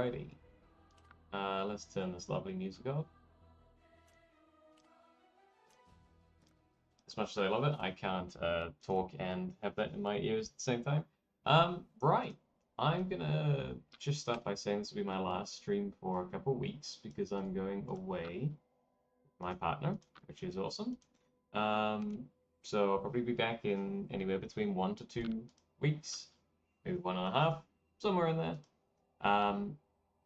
Alrighty. Let's turn this lovely music off. As much as I love it, I can't talk and have that in my ears at the same time. Right. I'm gonna just start by saying this will be my last stream for a couple weeks because I'm going away with my partner, which is awesome. So I'll probably be back in anywhere between 1 to 2 weeks, maybe 1.5, somewhere in there.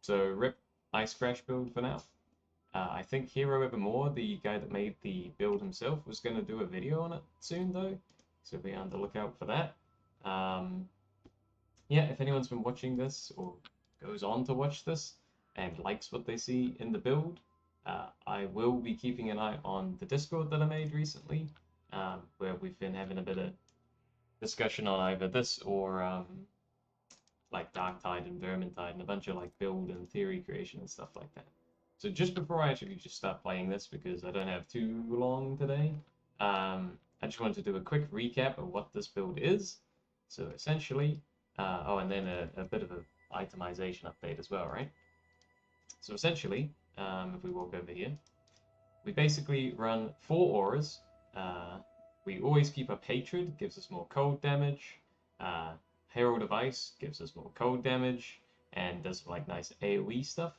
So rip Ice Crash build for now. I think Hero Evermore, the guy that made the build himself, was going to do a video on it soon though, so be on the lookout for that. Yeah, if anyone's been watching this or goes on to watch this and likes what they see in the build, I will be keeping an eye on the Discord that I made recently, where we've been having a bit of discussion on either this or like Darktide and Vermintide and a bunch of like build and theory creation and stuff like that. So just before I actually just start playing this, because I don't have too long today, I just wanted to do a quick recap of what this build is. So essentially, oh, and then a bit of an itemization update as well, right? So essentially, if we walk over here, we basically run 4 auras. We always keep up Hatred, gives us more cold damage. Herald of Ice gives us more cold damage and does like nice AoE stuff.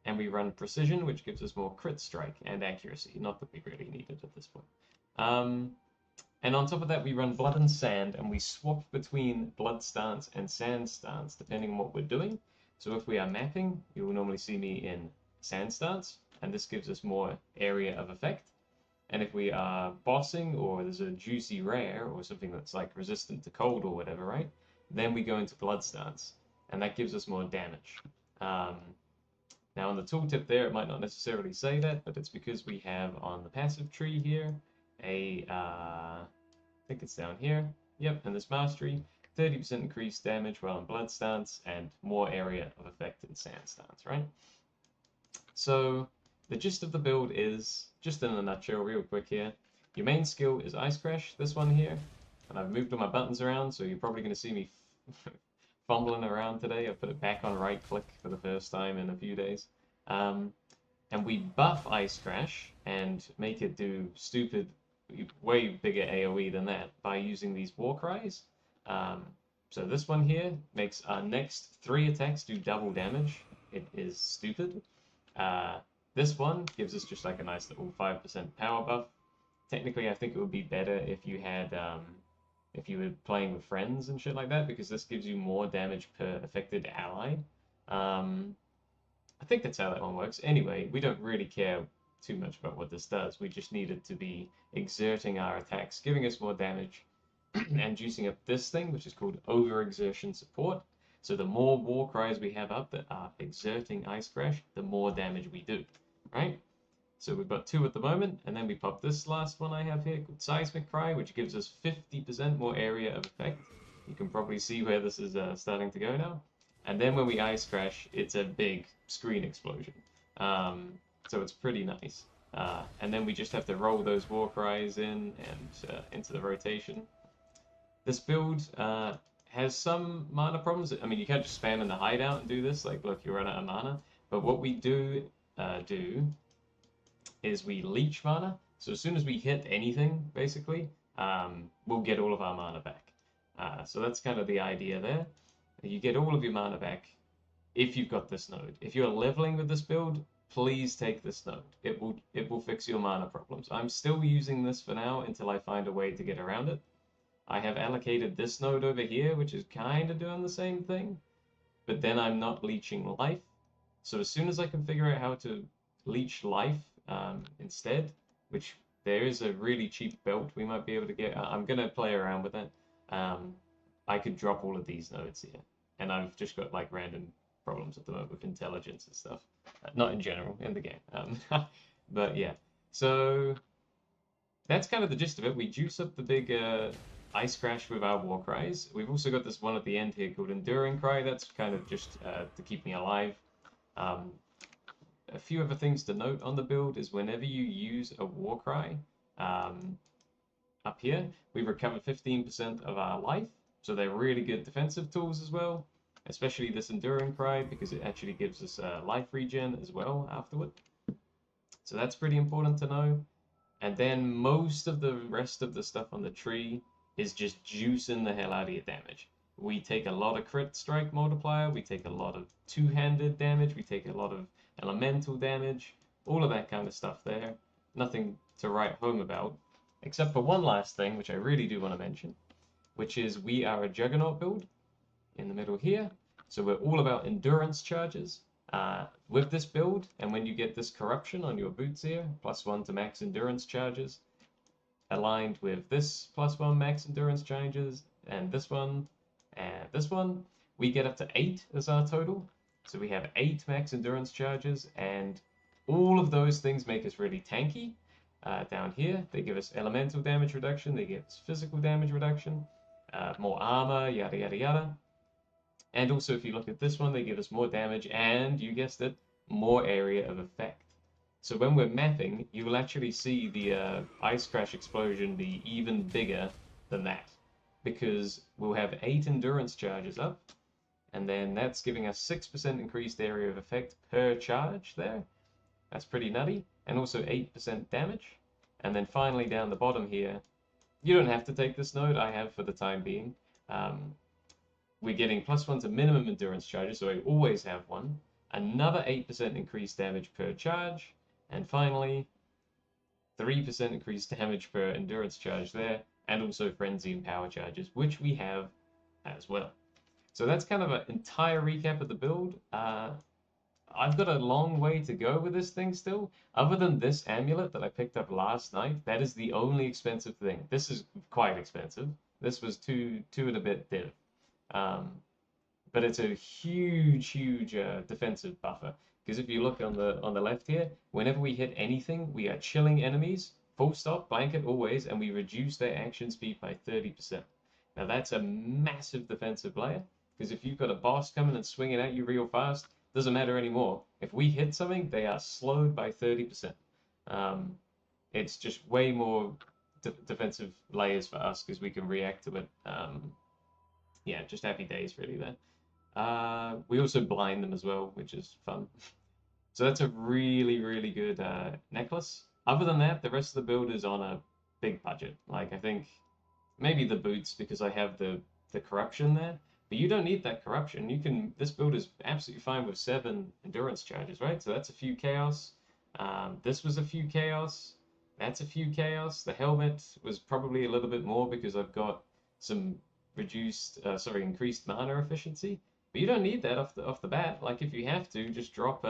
And we run Precision, which gives us more crit strike and accuracy. Not that we really need it at this point. And on top of that, we run Blood and Sand, and we swap between Blood stance and Sand stance, depending on what we're doing. So if we are mapping, you will normally see me in Sand stance, and this gives us more area of effect. And if we are bossing, or there's a juicy rare, or something that's like resistant to cold or whatever, right? Then we go into Blood stance, and that gives us more damage. Now on the tooltip there, it might not necessarily say that, but it's because we have on the passive tree here, I think it's down here, yep, in this mastery, 30% increased damage while in Blood stance, and more area of effect in Sand stance, right? So the gist of the build is, just in a nutshell real quick here, your main skill is Ice Crash, this one here, and I've moved all my buttons around, so you're probably going to see me fumbling around today. I put it back on right click for the first time in a few days. And we buff Ice Crash and make it do stupid, way bigger AoE than that by using these warcries. So this one here makes our next 3 attacks do double damage. It is stupid. This one gives us just like a nice little 5% power buff. Technically, I think it would be better if you had if you were playing with friends and shit like that, because this gives you more damage per affected ally. I think that's how that one works. Anyway, we don't really care too much about what this does. We just need it to be exerting our attacks, giving us more damage, and juicing up this thing, which is called overexertion support. So the more warcries we have up that are exerting Ice Crash, the more damage we do, right? So we've got 2 at the moment, and then we pop this last one I have here called Seismic Cry, which gives us 50% more area of effect. You can probably see where this is starting to go now. And then when we Ice Crash, it's a big screen explosion. So it's pretty nice. And then we just have to roll those Warcries in and into the rotation. This build has some mana problems. I mean, you can't just spam in the hideout and do this. Like, look, you run out of mana. But what we do is we leech mana. So as soon as we hit anything, basically, we'll get all of our mana back. So that's kind of the idea there. You get all of your mana back if you've got this node. If you're leveling with this build, please take this node. It will fix your mana problems. I'm still using this for now until I find a way to get around it. I have allocated this node over here, which is kind of doing the same thing, but then I'm not leeching life. So as soon as I can figure out how to leech life instead, which there is a really cheap belt we might be able to get. I'm going to play around with it. I could drop all of these nodes here, and I've just got like random problems at the moment with intelligence and stuff. Not in general, in the game. But yeah, so that's kind of the gist of it. We juice up the big Ice Crash with our Warcries. We've also got this one at the end here called Enduring Cry. That's kind of just to keep me alive. A few other things to note on the build is whenever you use a Warcry, up here, we recover 15% of our life. So they're really good defensive tools as well. especially this Enduring Cry, because it actually gives us life regen as well afterward. So that's pretty important to know. And then most of the rest of the stuff on the tree is just juicing the hell out of your damage. We take a lot of crit strike multiplier, we take a lot of two-handed damage, we take a lot of elemental damage, all of that kind of stuff there. Nothing to write home about, except for one last thing, which I really do want to mention, which is we are a Juggernaut build in the middle here. So we're all about endurance charges. With this build, and when you get this corruption on your boots here, +1 to max endurance charges, aligned with this +1 max endurance charges, and this one, we get up to 8 as our total. So we have 8 max endurance charges, and all of those things make us really tanky. Down here, they give us elemental damage reduction, they give us physical damage reduction, more armor, yada yada yada. And also, if you look at this one, they give us more damage and, you guessed it, more area of effect. So when we're mapping, you will actually see the Ice Crash explosion be even bigger than that. Because we'll have 8 endurance charges up, and then that's giving us 6% increased area of effect per charge there. That's pretty nutty. And also 8% damage. And then finally down the bottom here, you don't have to take this note, I have for the time being. We're getting +1 to minimum endurance charges, so I always have one. Another 8% increased damage per charge. And finally, 3% increased damage per endurance charge there. And also frenzy and power charges, which we have as well. So that's kind of an entire recap of the build. I've got a long way to go with this thing still. Other than this amulet that I picked up last night, that is the only expensive thing. This is quite expensive. This was two and a bit div. But it's a huge defensive buffer. Because if you look on the left here, whenever we hit anything, we are chilling enemies, full stop, blanket always, and we reduce their action speed by 30%. Now that's a massive defensive layer, because if you've got a boss coming and swinging at you real fast, doesn't matter anymore. If we hit something, they are slowed by 30%. It's just way more defensive layers for us, because we can react to it. Yeah, just happy days really there. We also blind them as well, which is fun. So that's a really good necklace. Other than that, the rest of the build is on a big budget. Like, I think maybe the boots, because I have the corruption there. But you don't need that corruption. You can. This build is absolutely fine with 7 endurance charges, right? So that's a few chaos. This was a few chaos. That's a few chaos. The helmet was probably a little bit more because I've got some increased mana efficiency. But you don't need that off the bat. Like, if you have to, just drop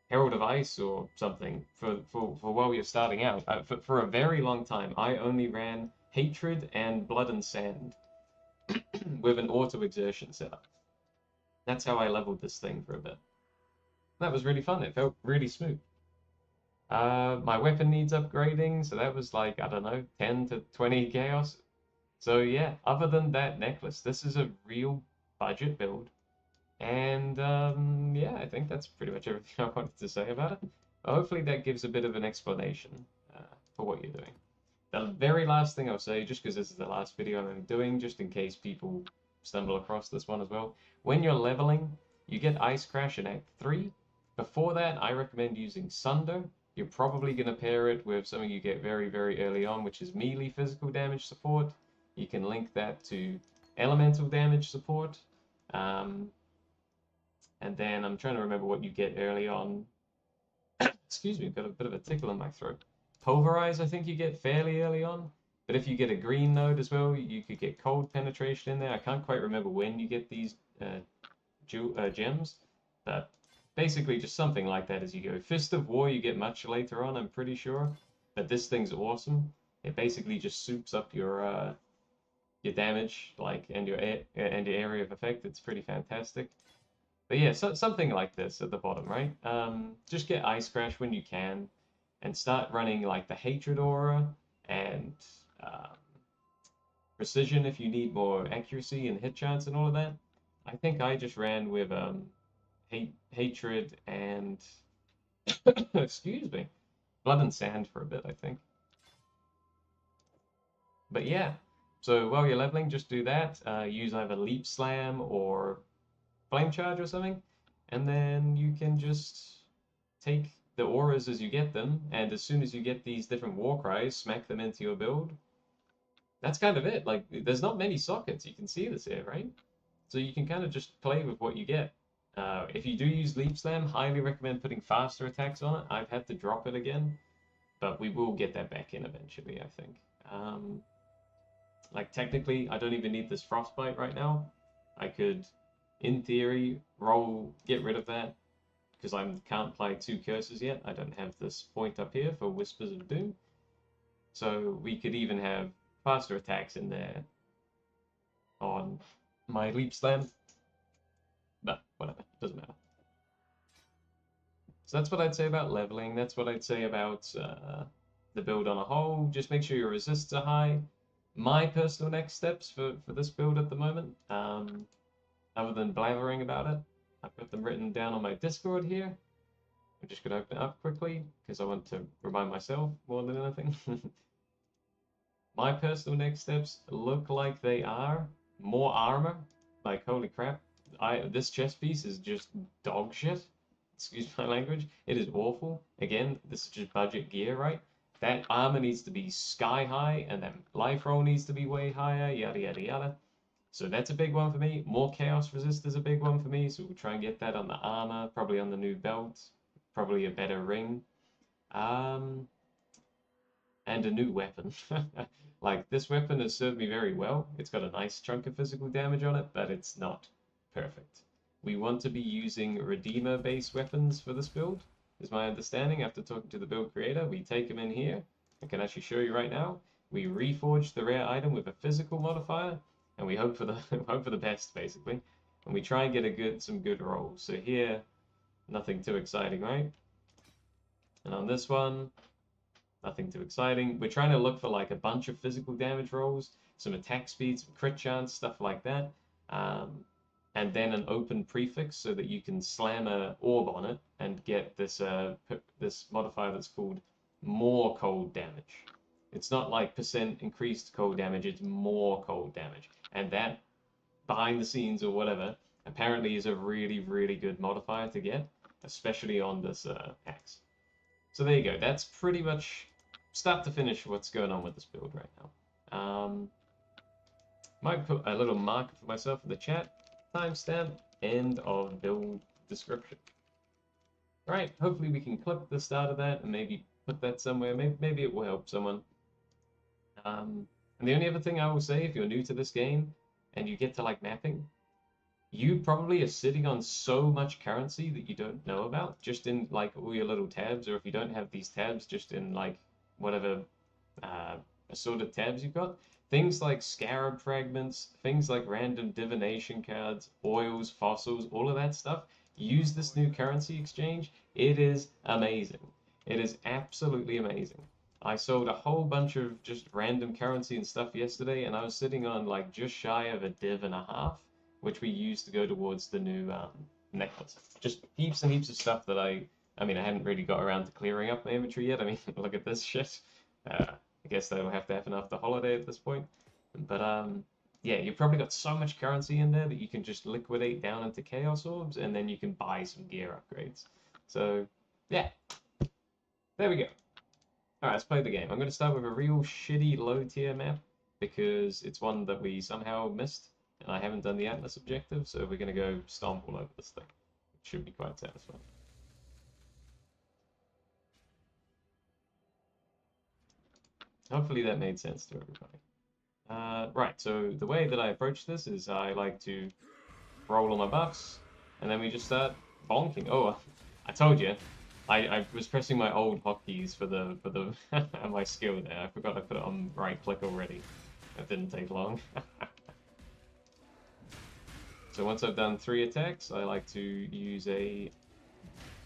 Herald of Ice or something for while you're starting out. For a very long time, I only ran Hatred and Blood and Sand with an auto exertion setup. That's how I leveled this thing for a bit. That was really fun. It felt really smooth. My weapon needs upgrading, so that was like, I don't know, 10 to 20 chaos. So yeah, other than that necklace, this is a real budget build. And yeah, I think that's pretty much everything I wanted to say about it. Hopefully that gives a bit of an explanation for what you're doing. The very last thing I'll say, just because this is the last video I'm doing, just in case people stumble across this one as well. When you're leveling, you get Ice Crash in Act 3. Before that, I recommend using Sunder. You're probably going to pair it with something you get very early on, which is melee physical damage support. You can link that to elemental damage support. And then I'm trying to remember what you get early on. Excuse me, I've got a bit of a tickle in my throat. Pulverize, I think you get fairly early on. But if you get a green node as well, you could get cold penetration in there. I can't quite remember when you get these gems. But basically just something like that as you go. Fist of War you get much later on, I'm pretty sure. But this thing's awesome. It basically just soups up your damage, like, and your area of effect. It's pretty fantastic. But yeah, something like this at the bottom, right? Just get Ice Crash when you can, and start running like the Hatred Aura and Precision if you need more accuracy and hit chance and all of that. I think I just ran with Hatred and excuse me, Blood and Sand for a bit, I think. But yeah, So while you're leveling, just do that. Use either Leap Slam or Flame Charge or something, and then you can just take the auras as you get them, and as soon as you get these different warcries, smack them into your build. That's kind of it. Like, there's not many sockets. You can see this here, right? So you can kind of just play with what you get. If you do use Leap Slam, highly recommend putting faster attacks on it. I've had to drop it again, but we will get that back in eventually, I think. Like, technically, I don't even need this Frostbite right now. I could, in theory, get rid of that, because I can't apply 2 curses yet. I don't have this point up here for Whispers of Doom. So we could even have faster attacks in there on my Leap Slam. But whatever, doesn't matter. So that's what I'd say about leveling. That's what I'd say about the build on a whole. Just make sure your resists are high. My personal next steps for this build at the moment, other than blathering about it, I've got them written down on my Discord here. I'm just going to open it up quickly because I want to remind myself more than anything. My personal next steps look like they are more armor. Like, holy crap. This chest piece is just dog shit. Excuse my language. It is awful. Again, this is just budget gear, right? That armor needs to be sky high, and that life roll needs to be way higher, yada yada yada. So that's a big one for me. More chaos resist is a big one for me, so we'll try and get that on the armor, probably on the new belt, probably a better ring. And a new weapon. Like, this weapon has served me very well. It's got a nice chunk of physical damage on it, but it's not perfect. We want to be using Redeemer-based weapons for this build, is my understanding after talking to the build creator. We take them in here. I can actually show you right now. We reforge the rare item with a physical modifier, and we hope for the hope for the best, basically. And we try and get some good rolls. So here, nothing too exciting, right? And on this one, nothing too exciting. We're trying to look for like a bunch of physical damage rolls, some attack speed, some crit chance, stuff like that. And then an open prefix so that you can slam a orb on it and get this this modifier that's called more cold damage. It's not like % increased cold damage, it's more cold damage. And that, behind the scenes or whatever, apparently is a really, really good modifier to get, especially on this axe. So there you go. That's pretty much start to finish what's going on with this build right now. Might put a little marker for myself in the chat. Timestamp, end of build description. Alright, hopefully we can clip the start of that and maybe put that somewhere. Maybe it will help someone. And the only other thing I will say, if you're new to this game and you get to like mapping, you probably are sitting on so much currency that you don't know about, just in like all your little tabs, or if you don't have these tabs, just in like whatever assorted tabs you've got. Things like scarab fragments, things like random divination cards, oils, fossils, all of that stuff. Use this new currency exchange. It is amazing. It is absolutely amazing. I sold a whole bunch of just random currency and stuff yesterday, and I was sitting on like just shy of a div and a half, which we used to go towards the new necklace. Just heaps and heaps of stuff that I mean, I hadn't really got around to clearing up my inventory yet. I mean, look at this shit. I guess that'll have to happen after holiday at this point. But yeah, you've probably got so much currency in there that you can just liquidate down into chaos orbs, and then you can buy some gear upgrades. So yeah, there we go. Alright, let's play the game. I'm going to start with a real shitty low tier map because it's one that we somehow missed, and I haven't done the Atlas objective, so we're going to go stomp all over this thing. It should be quite satisfying. Hopefully that made sense to everybody. Right, so the way that I approach this is I like to roll all my buffs, and then we just start bonking. Oh, I told you, I was pressing my old hotkeys for the my skill there. I forgot I put it on right click already. That didn't take long. So once I've done 3 attacks, I like to use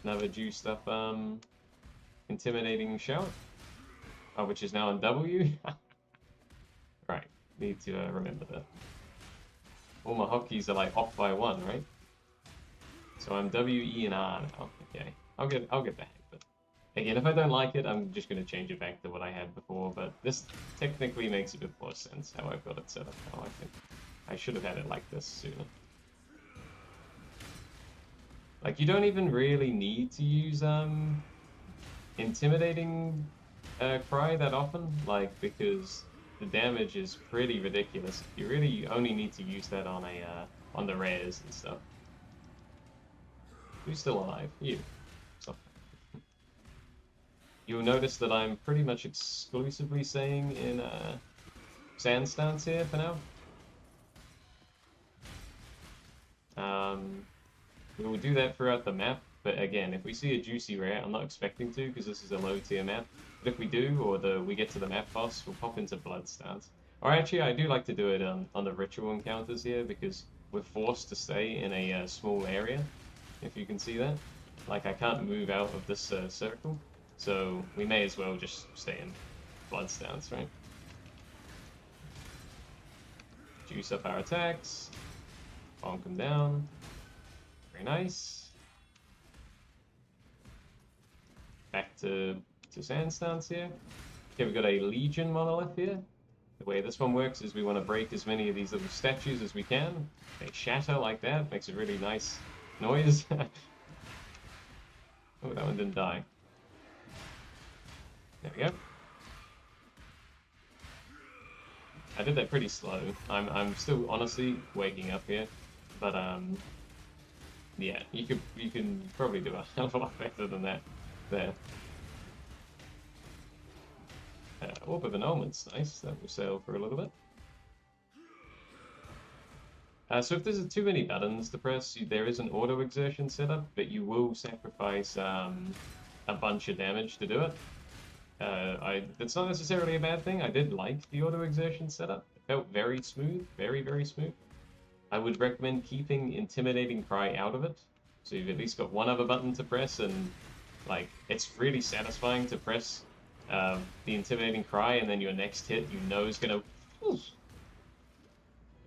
another juiced up intimidating shout. Which is now on W. Right, need to remember that. All my hotkeys are like off by 1, right? So I'm W, E, and R now. Okay, I'll get the hang of it. Again, if I don't like it, I'm just going to change it back to what I had before, but this technically makes a bit more sense how I've got it set up now, I think. I should have had it like this sooner. Like, you don't even really need to use intimidating cry that often, like, because the damage is pretty ridiculous. You really only need to use that on the rares and stuff. Who's still alive? You. Stop. You'll notice that I'm pretty much exclusively staying in sand stance here for now. We will do that throughout the map, but again, if we see a juicy rare, I'm not expecting to because this is a low tier map, but if we do, or we get to the map boss, we'll pop into blood stance. Or actually, I do like to do it on the ritual encounters here because we're forced to stay in a small area, if you can see that. Like, I can't move out of this circle, so we may as well just stay in blood stance, right? Juice up our attacks, bonk them down. Very nice. Back to sand stance here. Okay, we've got a Legion monolith here. The way this one works is we want to break as many of these little statues as we can. They shatter like that, makes a really nice noise. Oh, that one didn't die. There we go. I did that pretty slow. I'm still honestly waking up here, but yeah, you can probably do a hell of a lot better than that there. Orb of Annulment's nice. That will sail for a little bit. So if there's too many buttons to press, there is an auto exertion setup, but you will sacrifice a bunch of damage to do it. It's not necessarily a bad thing. I did like the auto exertion setup. It felt very smooth, very, very smooth. I would recommend keeping Intimidating Cry out of it. So you've at least got one other button to press, and like it's really satisfying to press the Intimidating Cry, and then your next hit you know is gonna. I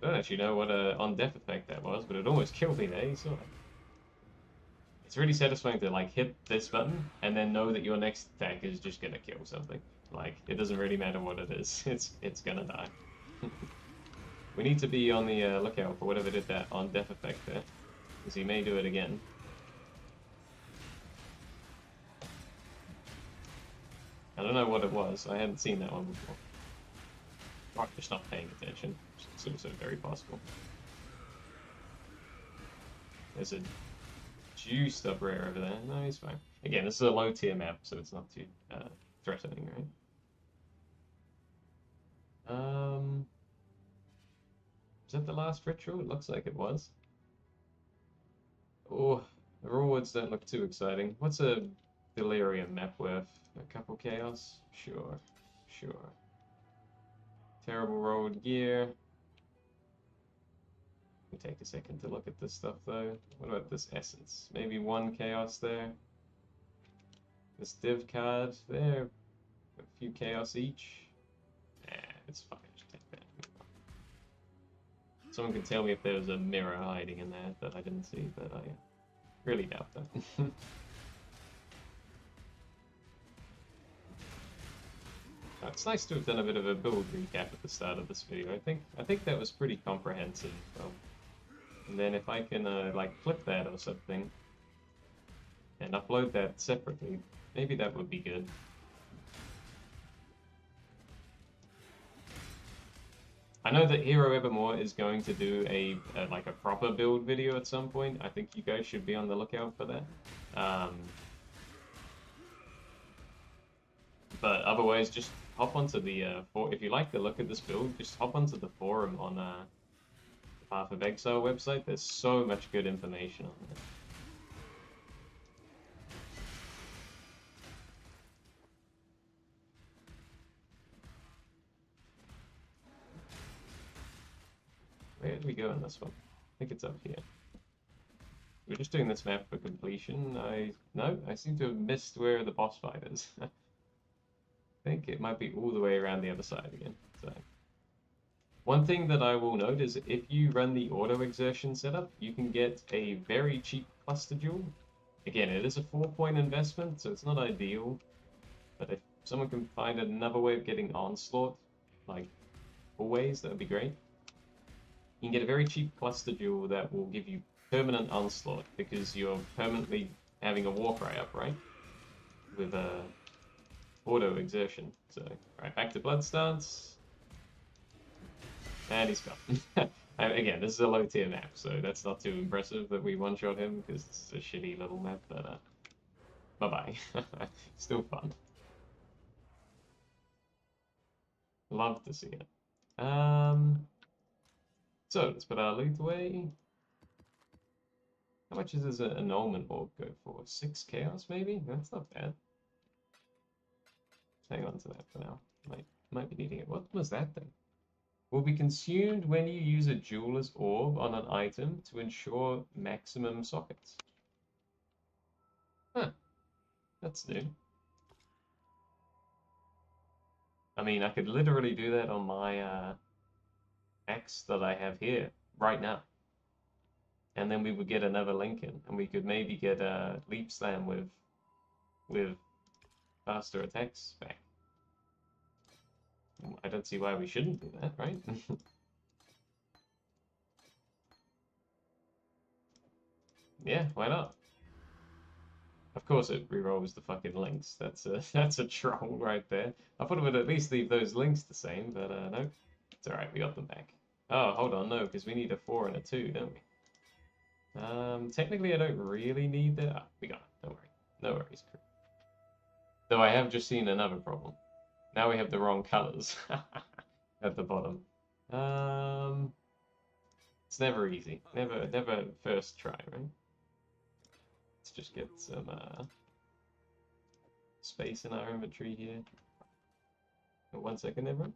don't actually know what on death effect that was, but it almost killed me there. You saw it. It's really satisfying to like hit this button and then know that your next attack is just gonna kill something. Like it doesn't really matter what it is. It's gonna die. We need to be on the lookout for whatever did that on death effect there, because he may do it again. I don't know what it was. I hadn't seen that one before. Or I'm just not paying attention. It's also very possible. There's a juiced up rare over there. No, he's fine. Again, this is a low tier map, so it's not too threatening, right? Is that the last ritual? It looks like it was. Oh, the rewards don't look too exciting. What's a Delirium map worth? A couple chaos? Sure, sure. Terrible rolled gear. We'll take a second to look at this stuff though. What about this essence? Maybe one chaos there. This div card there. A few chaos each. Nah, it's fine. Just take that. Someone can tell me if there's a mirror hiding in there that I didn't see, but I really doubt that. It's nice to have done a bit of a build recap at the start of this video. I think that was pretty comprehensive. And then if I can like flip that or something and upload that separately, maybe that would be good. I know that Hero Evermore is going to do a like a proper build video at some point. I think you guys should be on the lookout for that. But otherwise, just hop onto the if you like the look of this build, just hop onto the forum on the Path of Exile website. There's so much good information on there. Where did we go in this one? I think it's up here. We're just doing this map for completion. No, I seem to have missed where the boss fight is. I think it might be all the way around the other side again. So, one thing that I will note is if you run the auto exertion setup, you can get a very cheap cluster jewel. Again, it is a 4-point investment, so it's not ideal. But if someone can find another way of getting Onslaught, like always, that would be great. You can get a very cheap cluster jewel that will give you permanent Onslaught because you're permanently having a Warcry up, right? With a auto exertion. So, right, back to Blood Stance. And he's gone. Again, this is a low tier map, so that's not too impressive that we one-shot him because it's a shitty little map, but bye-bye. Still fun. Love to see it. So let's put our loot away. How much does this annulment orb go for? 6 chaos, maybe? That's not bad. Hang on to that for now. Might be needing it. What was that then? Will be consumed when you use a jeweler's orb on an item to ensure maximum sockets. Huh, that's new. I mean, I could literally do that on my axe that I have here right now. And then we would get another Lincoln, and we could maybe get a Leap Slam with faster attacks back. I don't see why we shouldn't do that, right? Yeah, why not? Of course it rerolls the fucking links. That's a troll right there. I thought it would at least leave those links the same, but no. It's alright, we got them back. Oh, hold on, no, because we need a 4 and a 2, don't we? Technically I don't really need that. Ah, we got it, don't worry. No worries, crew. Though I have just seen another problem. Now we have the wrong colors at the bottom. It's never easy. Never first try, right? Let's just get some space in our inventory here. 1 second, everyone.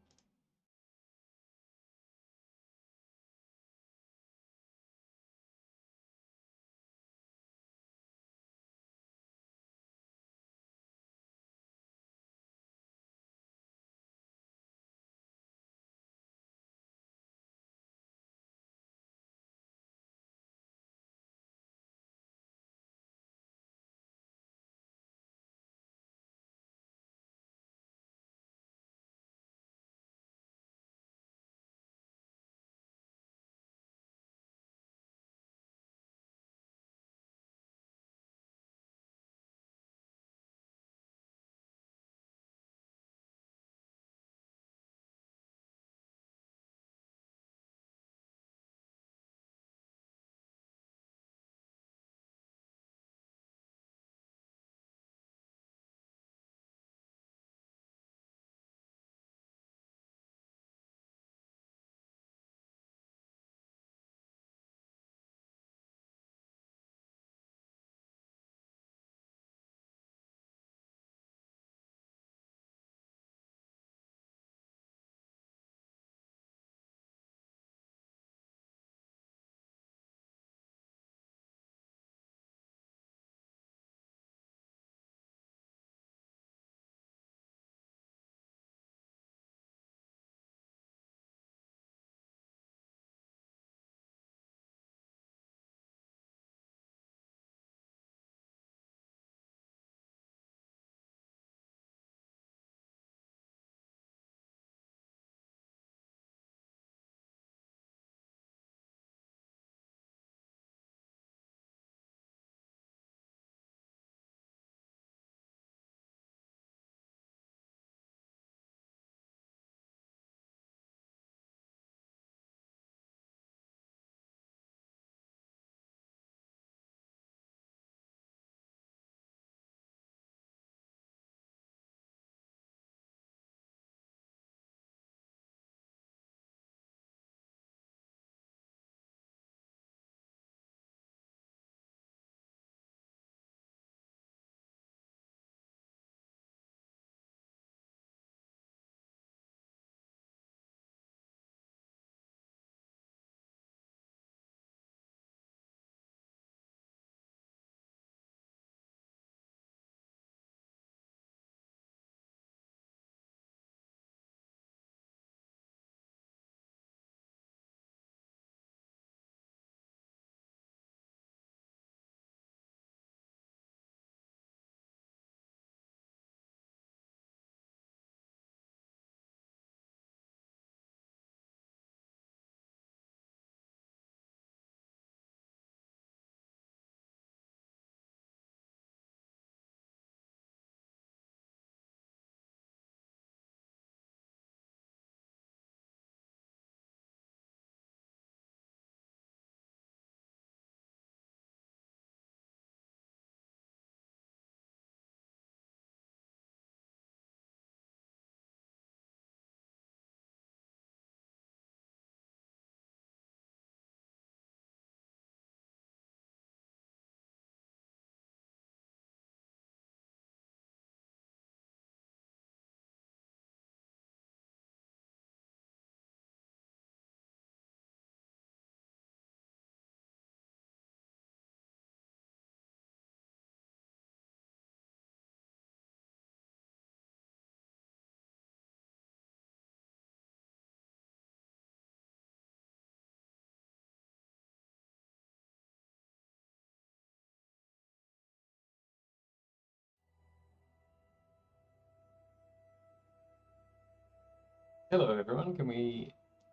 Hello everyone, can you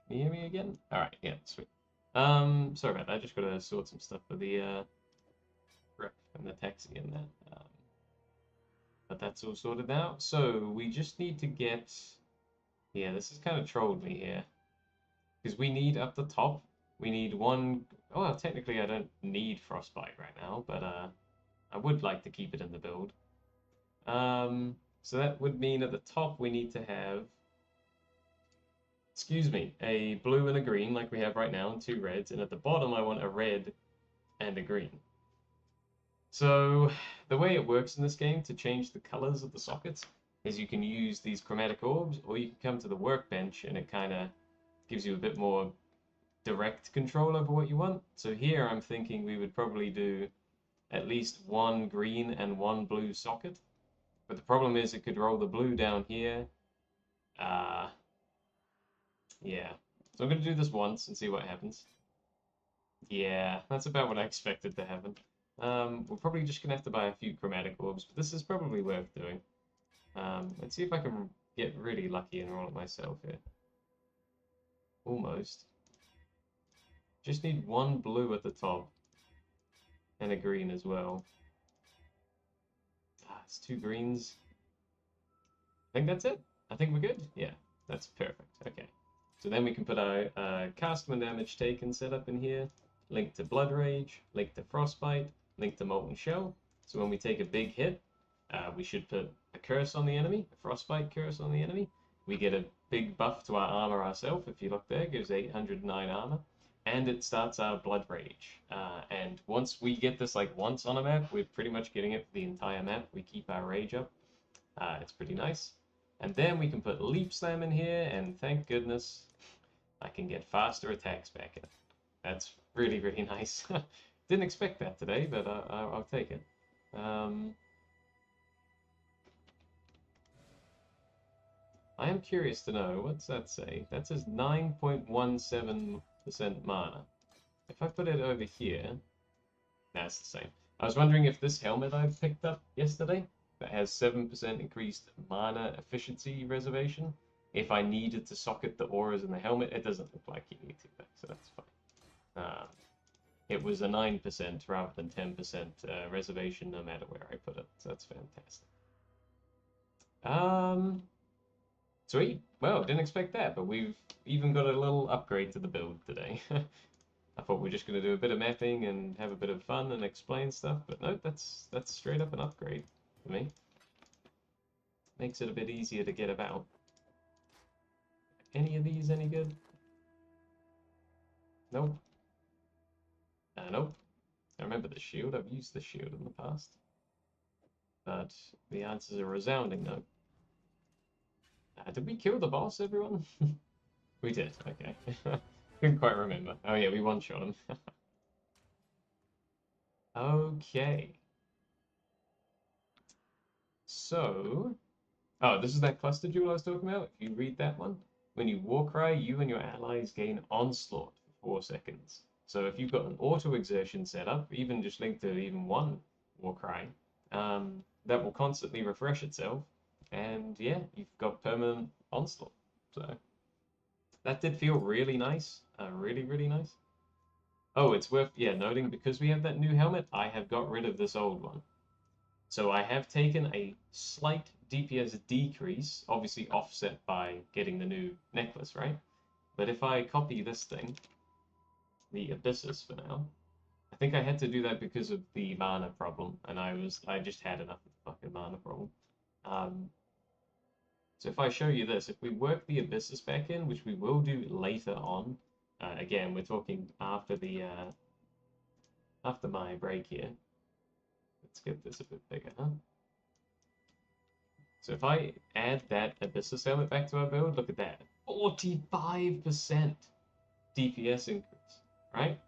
hear me again? Alright, yeah, sweet. Sorry about that, I just gotta sort some stuff for the rep and the taxi and that. But that's all sorted now. So we just need to get, yeah, this has kind of trolled me here. Because we need up the top, we need one, oh, well, technically I don't need frostbite right now, but I would like to keep it in the build. So that would mean at the top we need to have, excuse me, a blue and a green like we have right now, and 2 reds, and at the bottom I want a red and a green. So the way it works in this game to change the colors of the sockets is you can use these chromatic orbs, or you can come to the workbench and it kind of gives you a bit more direct control over what you want. So here I'm thinking we would probably do at least 1 green and 1 blue socket. But the problem is it could roll the blue down here. Yeah. So I'm going to do this once and see what happens. Yeah, that's about what I expected to happen. We're probably just going to have to buy a few chromatic orbs, but this is probably worth doing. Let's see if I can get really lucky and roll it myself here. Almost. Just need 1 blue at the top. And a green as well. Ah, it's 2 greens. I think that's it. I think we're good. Yeah, that's perfect. Okay. So then we can put our cast when damage taken setup in here. Link to Blood Rage, link to Frostbite, link to Molten Shell. So when we take a big hit, we should put a curse on the enemy, a Frostbite curse on the enemy. We get a big buff to our armor ourselves. If you look there, it gives 809 armor. And it starts our Blood Rage. And once we get this like once on a map, we're pretty much getting it for the entire map. We keep our rage up. It's pretty nice. And then we can put Leap Slam in here, and thank goodness I can get faster attacks back in. That's really, really nice. Didn't expect that today, but I'll take it. I am curious to know, what's that say? That says 9.17% mana. If I put it over here, that's the same. I was wondering if this helmet I picked up yesterday, that has 7% increased mana efficiency reservation, if I needed to socket the auras in the helmet. It doesn't look like you need to, so that's fine. It was a 9% rather than 10% reservation no matter where I put it, so that's fantastic. Sweet. Well, didn't expect that, but we've even got a little upgrade to the build today. I thought we were just going to do a bit of mapping and have a bit of fun and explain stuff, but no, that's straight up an upgrade for me. Makes it a bit easier to get about. Any of these any good? Nope. Nope. I remember the shield. I've used the shield in the past. But the answers are resounding no. Did we kill the boss, everyone? We did, okay. Couldn't quite remember. Oh yeah, we one-shot him. Okay. So... Oh, this is that cluster jewel I was talking about. If you read that one, when you warcry, you and your allies gain onslaught for 4 seconds. So if you've got an auto-exertion set up, even just linked to even 1 warcry, that will constantly refresh itself. And yeah, you've got permanent onslaught. So that did feel really nice. Really, really nice. Oh, it's worth, yeah, noting, because we have that new helmet, I have got rid of this old one. So I have taken a slight DPS decrease, obviously offset by getting the new necklace, right? But if I copy this thing, the Abyssus for now, I think I had to do that because of the mana problem, and I just had enough of the fucking mana problem. So if I show you this, if we work the Abyssus back in, which we will do later on, again, we're talking after the after my break here. Let's get this a bit bigger, huh? So if I add that Abyssus helmet back to our build, look at that. 45% DPS increase, right?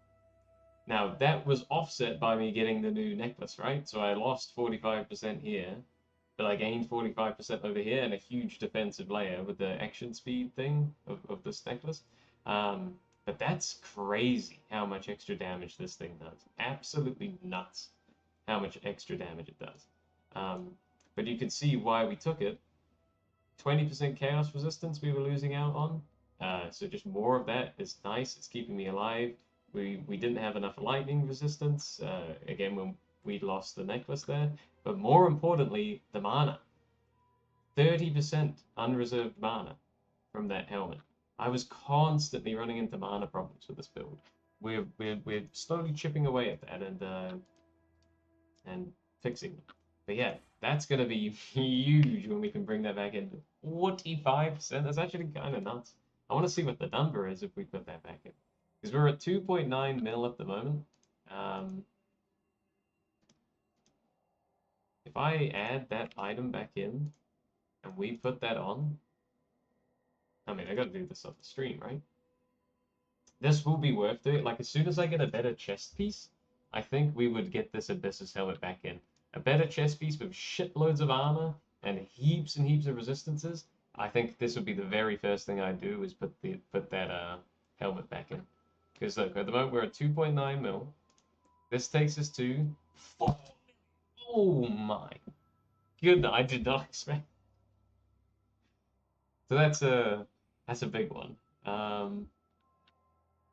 Now, that was offset by me getting the new necklace, right? So I lost 45% here, but I gained 45% over here and a huge defensive layer with the action speed thing of this necklace. But that's crazy how much extra damage this thing does. Absolutely nuts how much extra damage it does. But you can see why we took it. 20% chaos resistance we were losing out on. So just more of that is nice. It's keeping me alive. We didn't have enough lightning resistance, again, when we lost the necklace there. But more importantly, the mana. 30% unreserved mana from that helmet. I was constantly running into mana problems with this build. We're slowly chipping away at that and fixing them. But yeah, that's gonna be huge when we can bring that back in. 45%. That's actually kind of nuts. I want to see what the number is if we put that back in, because we're at 2.9 mil at the moment. If I add that item back in and we put that on, I mean, I gotta do this on the stream, right? This will be worth it. Like, as soon as I get a better chest piece, I think we would get this Abyssus helmet back in. A better chest piece with shitloads of armor and heaps of resistances. I think this would be the very first thing I do, is put that helmet back in. Because look, at the moment we're at 2.9 mil. This takes us to 4. Oh my goodness, I did not expect. So that's a big one.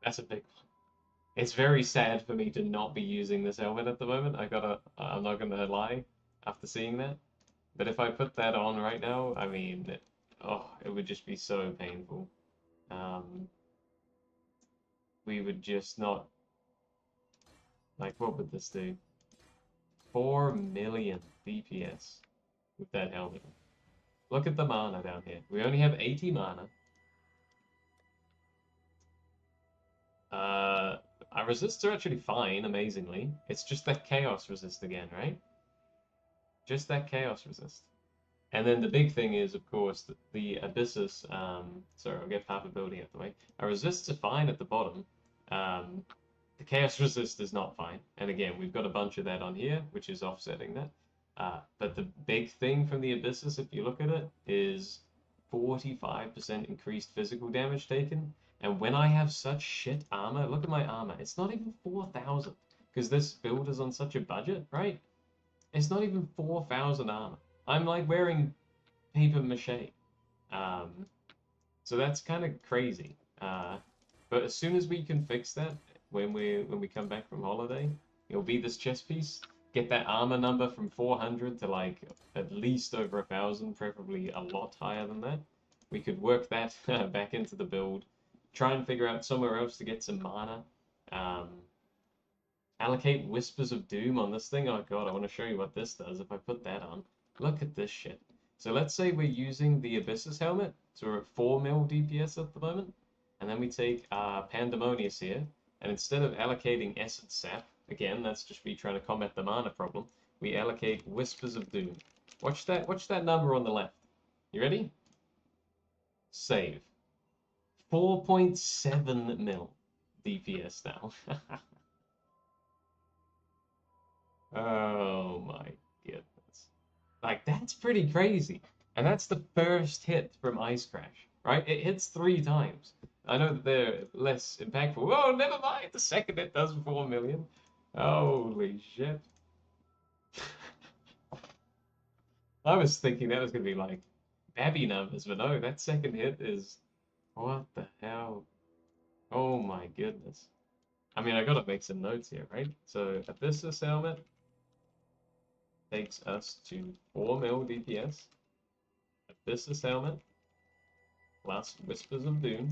That's a big one. It's very sad for me to not be using this helmet at the moment. I'm not gonna lie, after seeing that. But if I put that on right now, I mean, it would just be so painful. We would just not, like, what would this do? 4 million DPS with that helmet. Look at the mana down here. We only have 80 mana. Our resists are actually fine, amazingly. It's just that chaos resist again, right? Just that chaos resist. And then the big thing is, of course, the Abyssus, sorry, I'll get half a building out the way. Our resists are fine at the bottom. The chaos resist is not fine. And again, we've got a bunch of that on here, which is offsetting that. But the big thing from the Abyssus, if you look at it, is 45% increased physical damage taken. And when I have such shit armor, look at my armor. It's not even 4,000, because this build is on such a budget, right? It's not even 4,000 armor. I'm like wearing paper mache. So that's kind of crazy. But as soon as we can fix that, when we come back from holiday, it'll be this chest piece. Get that armor number from 400 to like at least over 1,000, preferably a lot higher than that. We could work that back into the build. Try and figure out somewhere else to get some mana. Allocate Whispers of Doom on this thing. Oh god, I want to show you what this does if I put that on. Look at this shit. So let's say we're using the Abyssus helmet. So we're at 4 mil DPS at the moment. And then we take Pandemonius here. And instead of allocating Essence Sap, again, that's just me trying to combat the mana problem, we allocate Whispers of Doom. Watch that number on the left. You ready? Save. 4.7 mil DPS now. Oh my goodness. Like, that's pretty crazy. And that's the first hit from Ice Crash, right? It hits 3 times. I know that they're less impactful. Oh, never mind. The second hit does 4 million. Holy shit. I was thinking that was going to be like Babby numbers, but no, that second hit is... What the hell? Oh my goodness. I mean, I gotta make some notes here, right? So, Abyssus helmet takes us to 4 mil DPS. Abyssus helmet plus Whispers of Doom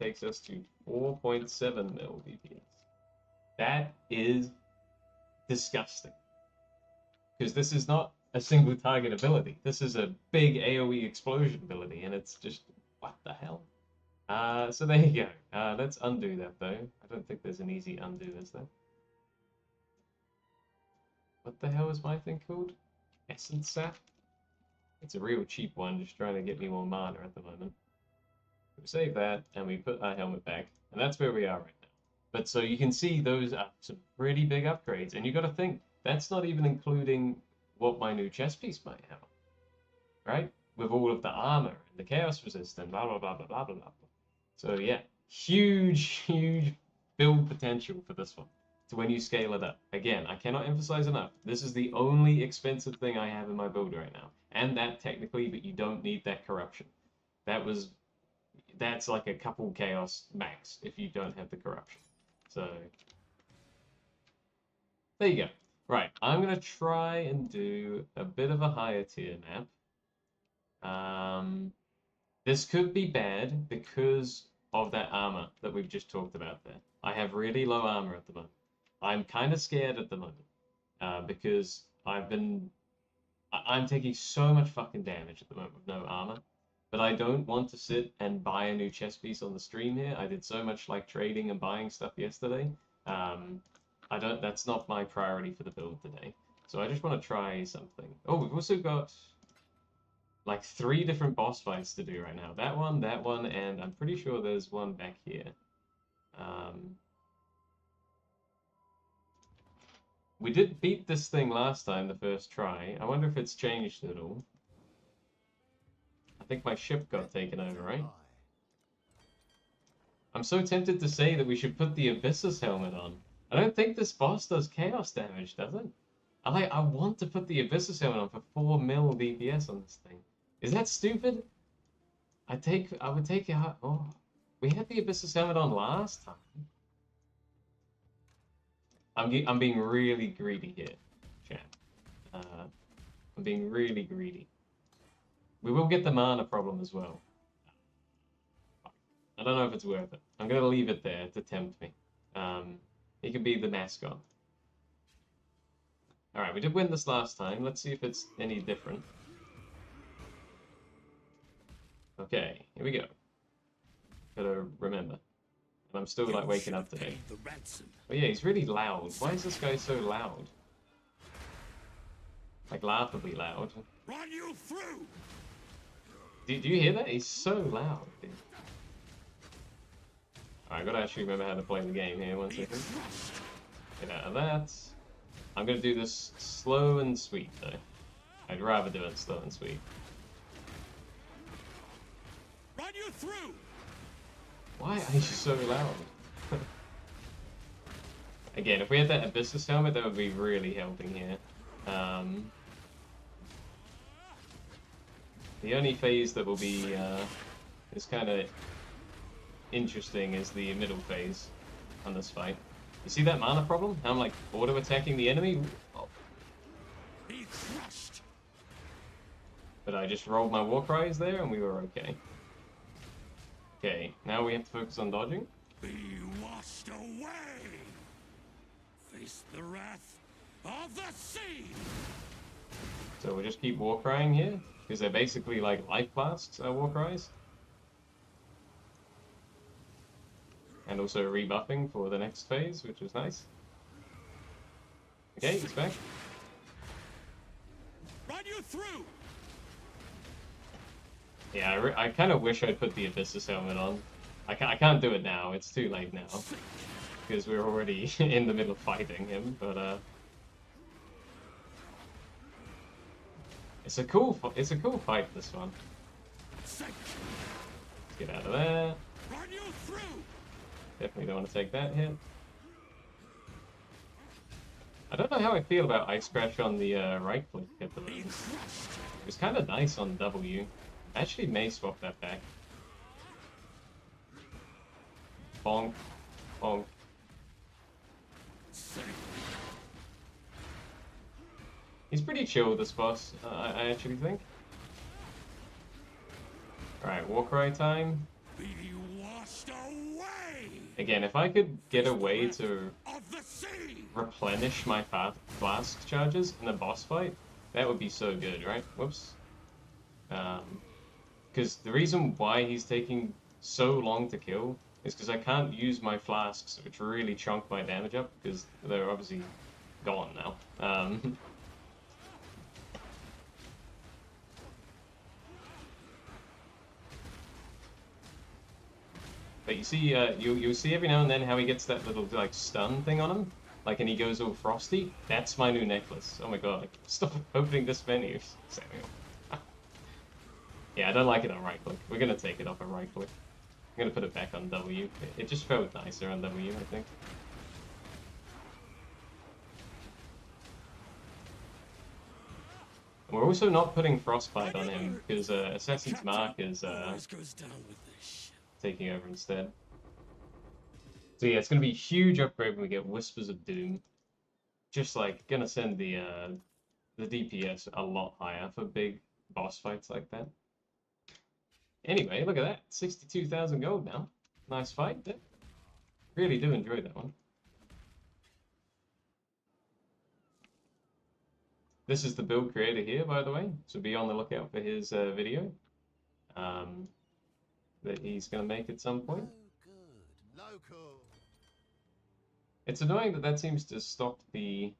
takes us to 4.7 mil DPS. That is disgusting. Because this is not a single target ability. This is a big AoE explosion ability, and it's just, what the hell? So there you go. Let's undo that, though. I don't think there's an easy undo, is there? What the hell is my thing called? Essence Sap? It's a real cheap one, just trying to get me more mana at the moment. We save that, and we put our helmet back, and that's where we are right now. But so you can see those are some pretty big upgrades, and you got to think, that's not even including what my new chest piece might have, right? With all of the armor, and the chaos resistance, blah, blah, blah, blah, blah, blah, blah. So yeah, huge build potential for this one. to when you scale it up. Again, I cannot emphasize enough. This is the only expensive thing I have in my build right now. And that technically, but you don't need that corruption. That's like a couple chaos max if you don't have the corruption. So there you go. Right, I'm gonna try and do a bit of a higher tier map. This could be bad because of that armor that we've just talked about there. I have really low armor at the moment. I'm kind of scared at the moment because I'm taking so much fucking damage at the moment with no armor. But I don't want to sit and buy a new chess piece on the stream here. I did so much like trading and buying stuff yesterday. That's not my priority for the build today. So I just want to try something. Oh, we've also got like 3 different boss fights to do right now. That one, and I'm pretty sure there's one back here. We did beat this thing last time, the first try. I wonder if it's changed at all. I think my ship got taken over, right? I'm so tempted to say that we should put the Abyssus helmet on. I don't think this boss does chaos damage, does it? I want to put the Abyssus helmet on for 4 mil DPS on this thing. Is that stupid? I would take it out. Oh, we had the Abyssus helmet on last time. I'm being really greedy here, chat. I'm being really greedy. We will get the mana problem as well. I don't know if it's worth it. I'm gonna leave it there to tempt me. He could be the mascot. Alright, we did win this last time. Let's see if it's any different. Okay, here we go. Gotta remember. And I'm still like waking up today. Oh yeah, he's really loud. Why is this guy so loud? Like laughably loud. Run you through. Do you hear that? He's so loud. Dude. Alright, I gotta actually remember how to play the game here. 1 second. Get out of that. I'm gonna do this slow and sweet though. I'd rather do it slow and sweet. Run you through. Why are you so loud? Again, if we had that Abyssus helmet, that would be really helping here. The only phase that will be is kind of interesting is the middle phase on this fight. You see that mana problem? How I'm like auto-attacking the enemy? Oh. Be crushed. But I just rolled my warcries there and we were okay. Okay, now we have to focus on dodging. Be washed away. Face the wrath of the sea. So we'll just keep warcrying here, because they're basically like life blasts, warcries. And also rebuffing for the next phase, which is nice. Okay, he's back. Run you through. Yeah, I kind of wish I'd put the Abyssus helmet on. I can't do it now, it's too late now. Because we're already in the middle of fighting him, but it's a cool fight, this one. Let's get out of there. Run you through. Definitely don't want to take that hit. I don't know how I feel about Ice Crash on the right click at the moment. It was kind of nice on W. I actually may swap that back. Bonk. Bonk. He's pretty chill, this boss, I actually think. Alright, Warcry time. Be washed away. Again, if I could get a way to replenish my flask charges in a boss fight, that would be so good, right? Whoops. Because the reason why he's taking so long to kill is because I can't use my flasks, which really chunk my damage up, because they're obviously gone now. But you see, you'll see every now and then how he gets that little like stun thing on him, like, and he goes all frosty. That's my new necklace. Oh my god! Like, stop opening this menu, Samuel. Yeah, I don't like it on right click. We're gonna take it off on right click. I'm gonna put it back on W. It just felt nicer on W, I think. We're also not putting Frostbite on him, because Assassin's Mark is Always goes down with this shit. taking over instead. So yeah, it's going to be a huge upgrade when we get Whispers of Doom. Just like, gonna send the DPS a lot higher for big boss fights like that. Anyway, look at that. 62,000 gold now. Nice fight there. Really do enjoy that one. This is the build creator here, by the way, so be on the lookout for his video that he's going to make at some point. Local. It's annoying that that seems to stop the...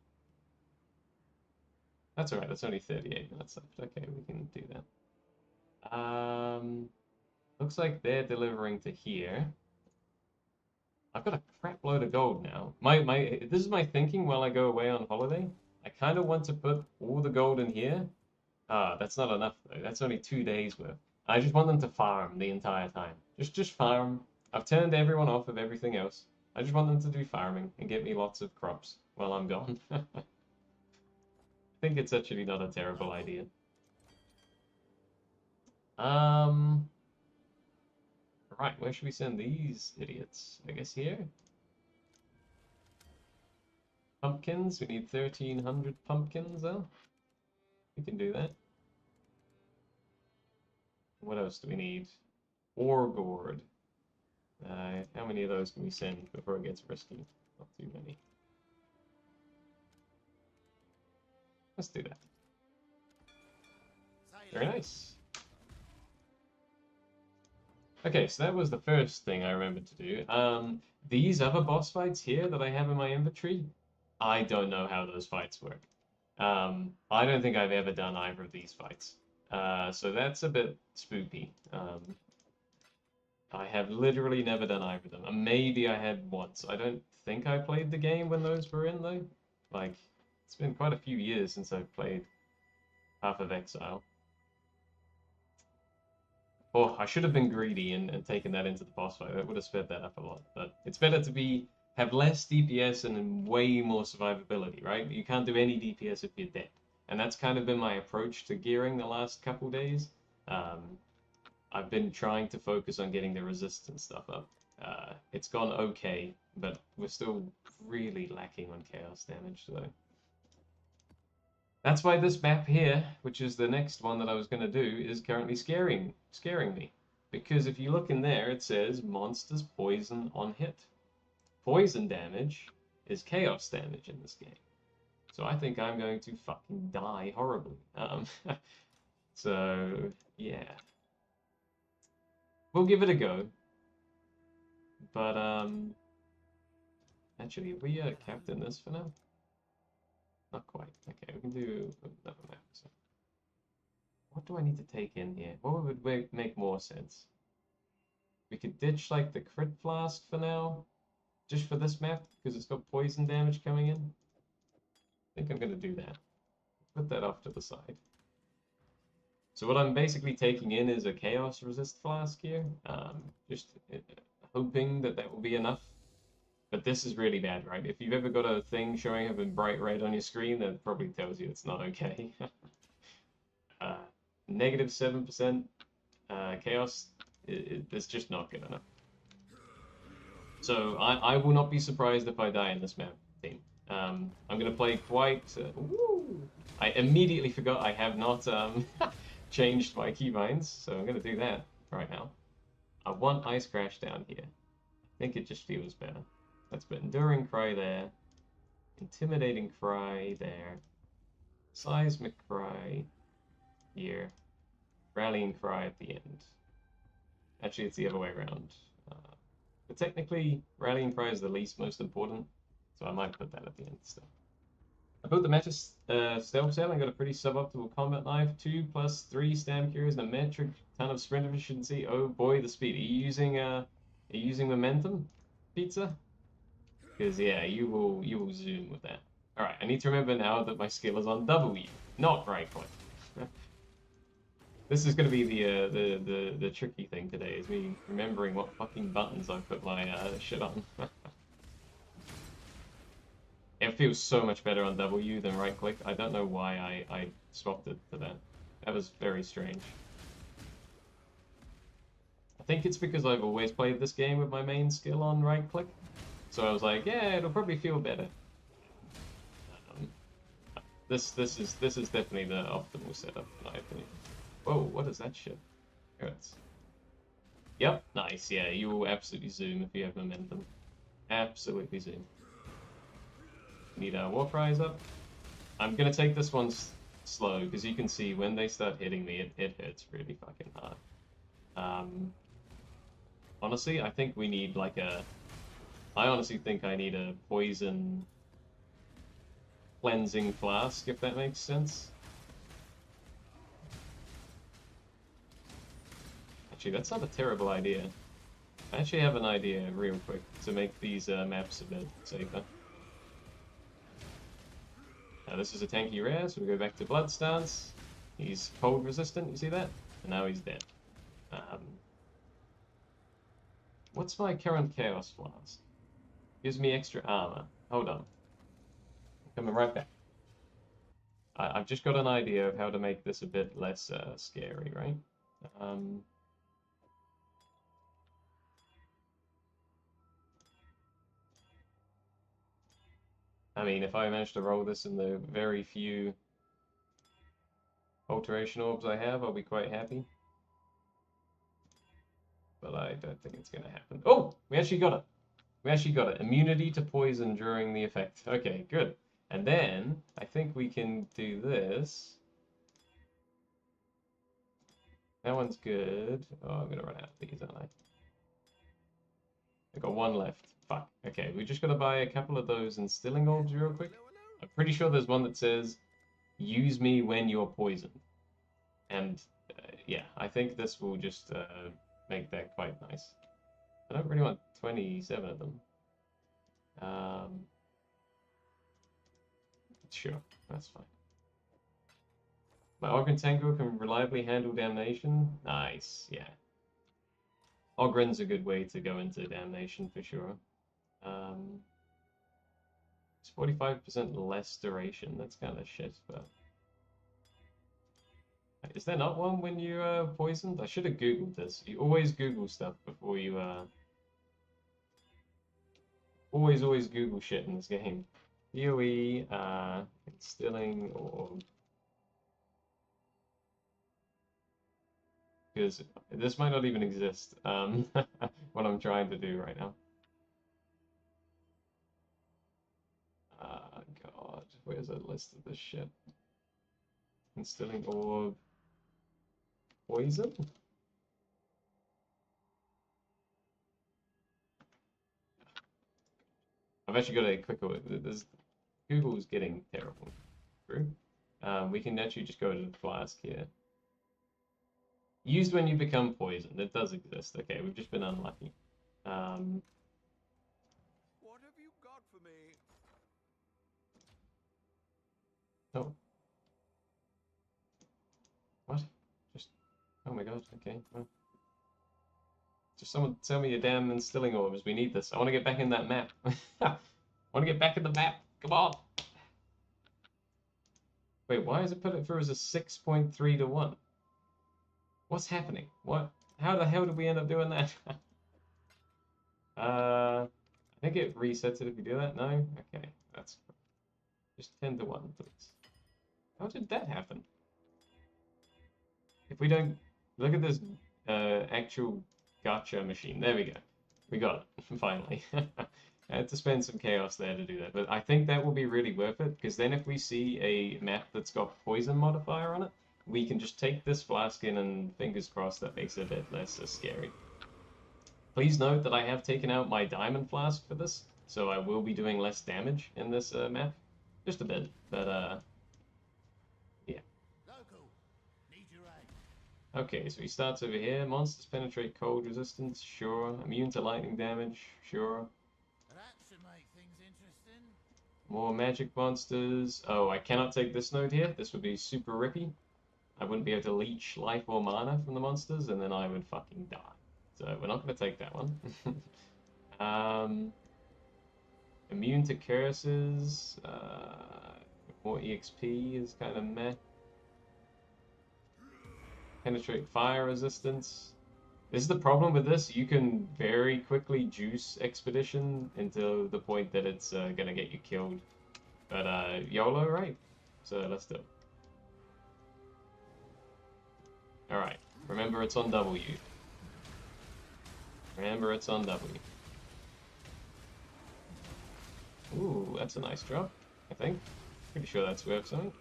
That's alright, that's only 38 minutes left. Okay, we can do that. Looks like they're delivering to here. I've got a crap load of gold now. This is my thinking while I go away on holiday. I kind of want to put all the gold in here. That's not enough though. That's only 2 days worth. I just want them to farm the entire time. Just farm. I've turned everyone off of everything else. I just want them to do farming and get me lots of crops while I'm gone. I think it's actually not a terrible idea. Right, where should we send these idiots? I guess here? Pumpkins, we need 1,300 pumpkins though. We can do that. What else do we need? Ore gourd. How many of those can we send before it gets risky? Not too many. Let's do that. Very nice. Okay, so that was the first thing I remembered to do. These other boss fights here that I have in my inventory, I don't know how those fights work. I don't think I've ever done either of these fights. So that's a bit spooky. I have literally never done either of them. And maybe I had once. I don't think I played the game when those were in, though. Like, it's been quite a few years since I've played half of Exile. Oh, I should have been greedy and taken that into the boss fight. That would have sped that up a lot. But it's better to have less DPS and way more survivability, right? You can't do any DPS if you're dead. And that's kind of been my approach to gearing the last couple days. I've been trying to focus on getting the resistance stuff up. It's gone okay, but we're still really lacking on chaos damage, so... That's why this map here, which is the next one that I was going to do, is currently scaring me. Because if you look in there, it says monsters poison on hit. Poison damage is chaos damage in this game. So I think I'm going to fucking die horribly. So, yeah. We'll give it a go. But, actually, have we capped in this for now? Not quite. Okay, we can do another map. So. What do I need to take in here? What would make more sense? We could ditch, like, the crit flask for now. Just for this map, because it's got poison damage coming in. I think I'm going to do that. Put that off to the side. So what I'm basically taking in is a chaos resist flask here. Just hoping that that will be enough. But this is really bad, right? If you've ever got a thing showing up in bright red on your screen, that probably tells you it's not okay. Negative 7% chaos, it's just not good enough. So I will not be surprised if I die in this map, team. I'm going to play quite... I immediately forgot I have not changed my keybinds, so I'm going to do that right now. I want Ice Crash down here. I think it just feels better. Let's put Enduring Cry there, Intimidating Cry there, Seismic Cry here, Rallying Cry at the end. Actually, it's the other way around. But technically, Rallying Cry is the least most important, so I might put that at the end still. I built the Meta Stealth Cell and got a pretty suboptimal combat knife, 2+3 stam cures and a metric ton of sprint efficiency. Oh boy, the speed. Are you using momentum, Pizza? Because yeah, you will zoom with that. All right, I need to remember now that my skill is on W, not right click. This is going to be the tricky thing today, is me remembering what fucking buttons I put my shit on. It feels so much better on W than right click. I don't know why I swapped it to that. That was very strange. I think it's because I've always played this game with my main skill on right click. So I was like, yeah, it'll probably feel better. Um, this is definitely the optimal setup, in my opinion. Whoa, what is that shit? Hurts. Yep, nice. Yeah, you will absolutely zoom if you have momentum. Absolutely zoom. Need our warcries up. I'm gonna take this one slow because you can see when they start hitting me, it hurts really fucking hard. Honestly, I think we need like a. I honestly think I need a poison cleansing flask, if that makes sense. Actually, that's not a terrible idea. I actually have an idea real quick to make these maps a bit safer. Now this is a tanky rare, so we go back to Blood Stance. He's cold resistant, you see that? And now he's dead. What's my current Chaos Flask? Gives me extra armor. Hold on. I'm coming right back. I've just got an idea of how to make this a bit less scary, right? I mean, if I manage to roll this in the very few alteration orbs I have, I'll be quite happy. But I don't think it's going to happen. Oh, we actually got it. We actually got it. Immunity to poison during the effect. Okay, good. And then I think we can do this. That one's good. Oh, I'm going to run out of these, aren't I? I've got one left. Fuck. Okay, we just got to buy a couple of those instilling orbs real quick. I'm pretty sure there's one that says, use me when you're poisoned. And yeah, I think this will just make that quite nice. I don't really want 27 of them. Sure, that's fine. My Ogren Tango can reliably handle damnation. Nice, yeah. Ogren's a good way to go into damnation for sure. It's 45% less duration. That's kind of shit, but. Is there not one when you poisoned? I should have googled this. You always Google stuff before you always Google shit in this game. POE, instilling or because this might not even exist. What I'm trying to do right now. God, where's a list of this shit? Instilling orb, poison. I've actually got a quicker. Google's getting terrible. True. We can actually just go to the flask here. Used when you become poisoned. It does exist. Okay, we've just been unlucky. What have you got for me? Oh. What? Just. Oh my god. Okay. Well. Just someone tell me your damn instilling orbs. We need this. I want to get back in that map. I want to get back in the map. Come on. Wait, why has it put it through as a 6.3 to 1? What's happening? What? How the hell did we end up doing that? I think it resets it if you do that. No? Okay, that's just 10 to 1, please. How did that happen? If we don't look at this actual gacha machine. There we go. We got it, finally. I had to spend some chaos there to do that, but I think that will be really worth it, because then if we see a map that's got poison modifier on it, we can just take this flask in and fingers crossed that makes it a bit less scary. Please note that I have taken out my diamond flask for this, so I will be doing less damage in this map. Just a bit, but yeah. Okay, so he starts over here. Monsters penetrate cold resistance, sure. Immune to lightning damage, sure. That should make things interesting. More magic monsters. Oh, I cannot take this node here. This would be super rippy. I wouldn't be able to leech life or mana from the monsters, and then I would fucking die. So we're not going to take that one. Immune to curses. More EXP is kind of meh. Penetrate fire resistance. This is the problem with this. You can very quickly juice Expedition until the point that it's gonna get you killed. But YOLO, right? So let's do it. Alright. Remember it's on W. Remember it's on W. Ooh, that's a nice drop, I think. Pretty sure that's worth something.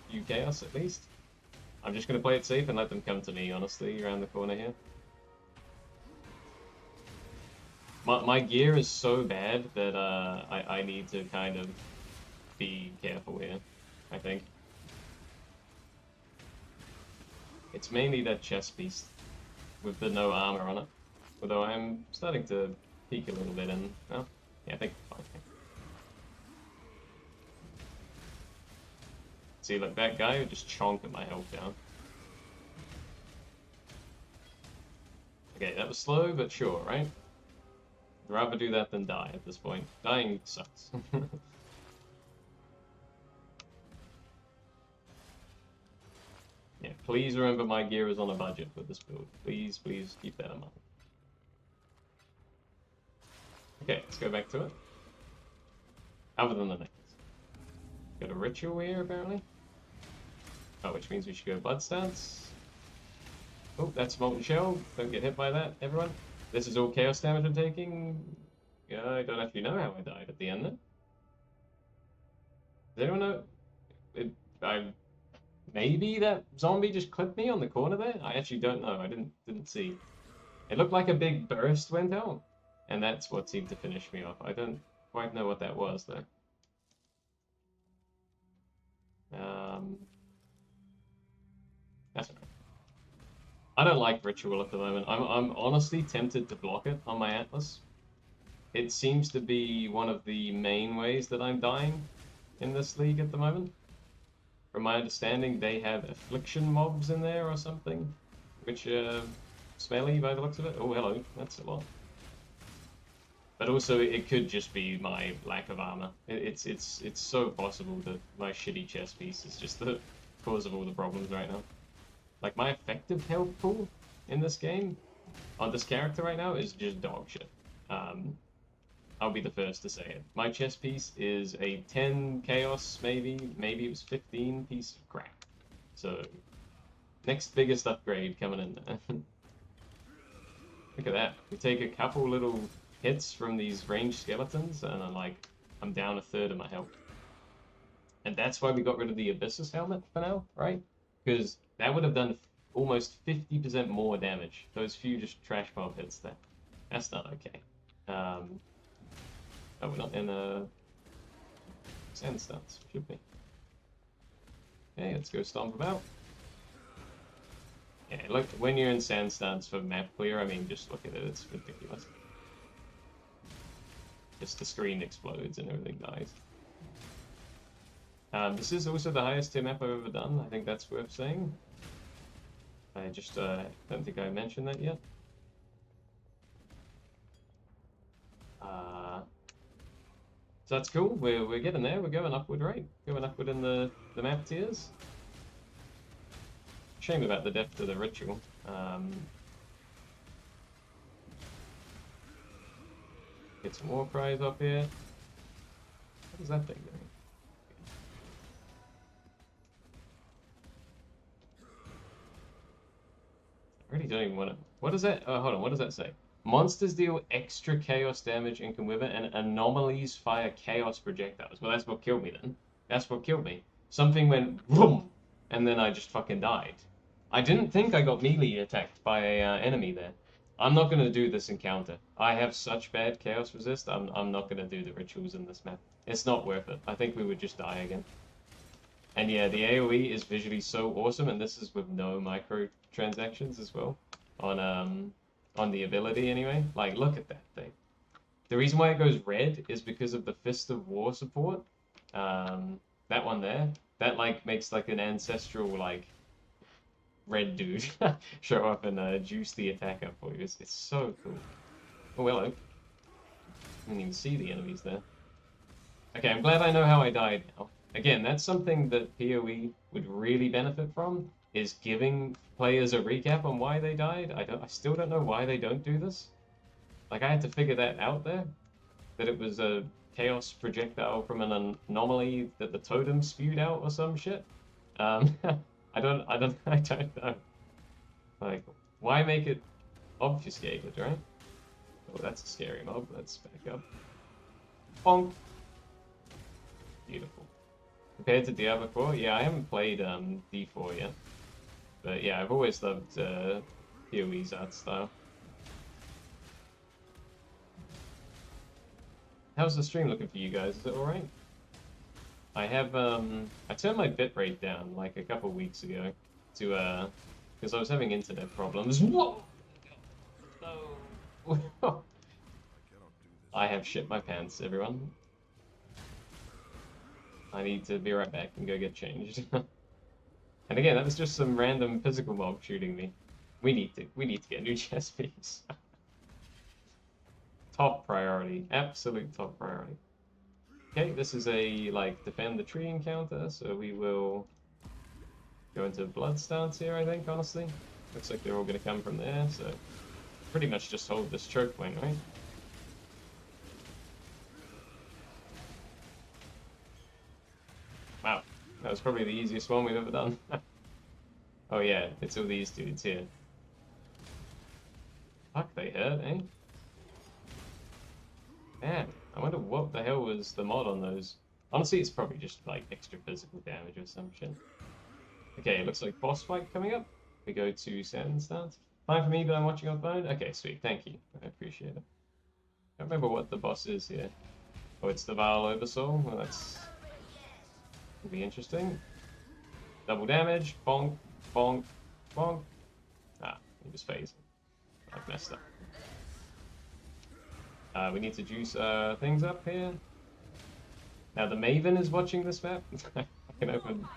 Few chaos at least. I'm just gonna play it safe and let them come to me, honestly, around the corner here. My gear is so bad that I need to kind of be careful here, I think. It's mainly that chest piece with the no armor on it. Although I'm starting to peek a little bit and, well, yeah, I think fine. See, like that guy would just chonk at my health down. Okay, that was slow, but sure, right? I'd rather do that than die at this point. Dying sucks. Yeah, please remember my gear is on a budget with this build. Please, please keep that in mind. Okay, let's go back to it. Other than the necklace. Got a ritual here, apparently. Oh, which means we should go blood stance. Oh, that's molten shell. Don't get hit by that, everyone. This is all chaos damage I'm taking. Yeah, I don't actually know how I died at the end then. Does anyone know? Maybe that zombie just clipped me on the corner there? I actually don't know. I didn't see. It looked like a big burst went out, and that's what seemed to finish me off. I don't quite know what that was though. That's alright. I don't like ritual at the moment. I'm honestly tempted to block it on my Atlas. It seems to be one of the main ways that I'm dying in this league at the moment. From my understanding, they have affliction mobs in there or something, which are smelly by the looks of it. Oh, hello. That's a lot. But also, it could just be my lack of armor. It's so possible that my shitty chest piece is just the cause of all the problems right now. Like, my effective health pool in this game, on this character right now, is just dog shit. I'll be the first to say it. My chest piece is a 10 chaos, maybe it was 15 piece of crap. So, next biggest upgrade coming in there. Look at that. We take a couple little hits from these ranged skeletons, and I'm down a third of my health. And that's why we got rid of the Abyssus helmet for now, right? Because that would have done almost 50% more damage. Those few just trash mob hits there. That's not okay. Oh, we're not in a sand stance, should we? Okay, let's go stomp about. Yeah, look, when you're in sand stance for map clear, I mean, just look at it, it's ridiculous. Just the screen explodes and everything dies. This is also the highest tier map I've ever done. I think that's worth saying. I just don't think I mentioned that yet. So that's cool. We're getting there. We're going upward, right? Going upward in the map tiers. Shame about the depth of the ritual. Get some warcries up here. What is that thing doing? I really don't even want to. What is that? Oh, hold on. What does that say? Monsters deal extra chaos damage and can wither, and anomalies fire chaos projectiles. Well, that's what killed me then. That's what killed me. Something went boom, and then I just fucking died. I didn't think I got melee attacked by a enemy there. I'm not gonna do this encounter. I have such bad chaos resist. I'm not gonna do the rituals in this map. It's not worth it. I think we would just die again. And yeah, the AOE is visually so awesome, and this is with no microtransactions as well on the ability anyway. Like, look at that thing. The reason why it goes red is because of the Fist of War support. That one there, that like makes like an ancestral like red dude show up and juice the attack up for you. It's so cool. Oh, hello. I didn't even see the enemies there. Okay, I'm glad I know how I died now. Again, that's something that POE would really benefit from, is giving players a recap on why they died. I still don't know why they don't do this. Like, I had to figure that out there, that it was a chaos projectile from an anomaly that the totem spewed out or some shit. I don't know. Like, why make it obfuscated, right? Oh, that's a scary mob. Let's back up. Bonk. Beautiful. Compared to Diablo 4, yeah, I haven't played D4 yet. But yeah, I've always loved PoE's art style. How's the stream looking for you guys? Is it alright? I have, I turned my bitrate down like a couple weeks ago to, because I was having internet problems. Whoa! No! I have shit my pants, everyone. I need to be right back and go get changed. And again, that was just some random physical mob shooting me. We need to get new chess piece. Top priority, absolute top priority. Okay, this is a like defend the tree encounter, so we will go into blood stance here. I think honestly, looks like they're all going to come from there, so pretty much just hold this choke point, right? Wow, that was probably the easiest one we've ever done. Oh yeah, it's all these dudes here. Fuck, they hurt, eh? Man, I wonder what the hell was the mod on those. Honestly, it's probably just like extra physical damage or some shit. Okay, it looks like boss fight coming up. We go to Sand Stance. Fine for me, but I'm watching on phone. Okay, sweet, thank you. I appreciate it. I don't remember what the boss is here. Oh, it's the Val Oversoul. Well, that's will be interesting. Double damage. Bonk, bonk, bonk. Ah, he was phasing. I've messed up. We need to juice things up here. Now the Maven is watching this map. I can open.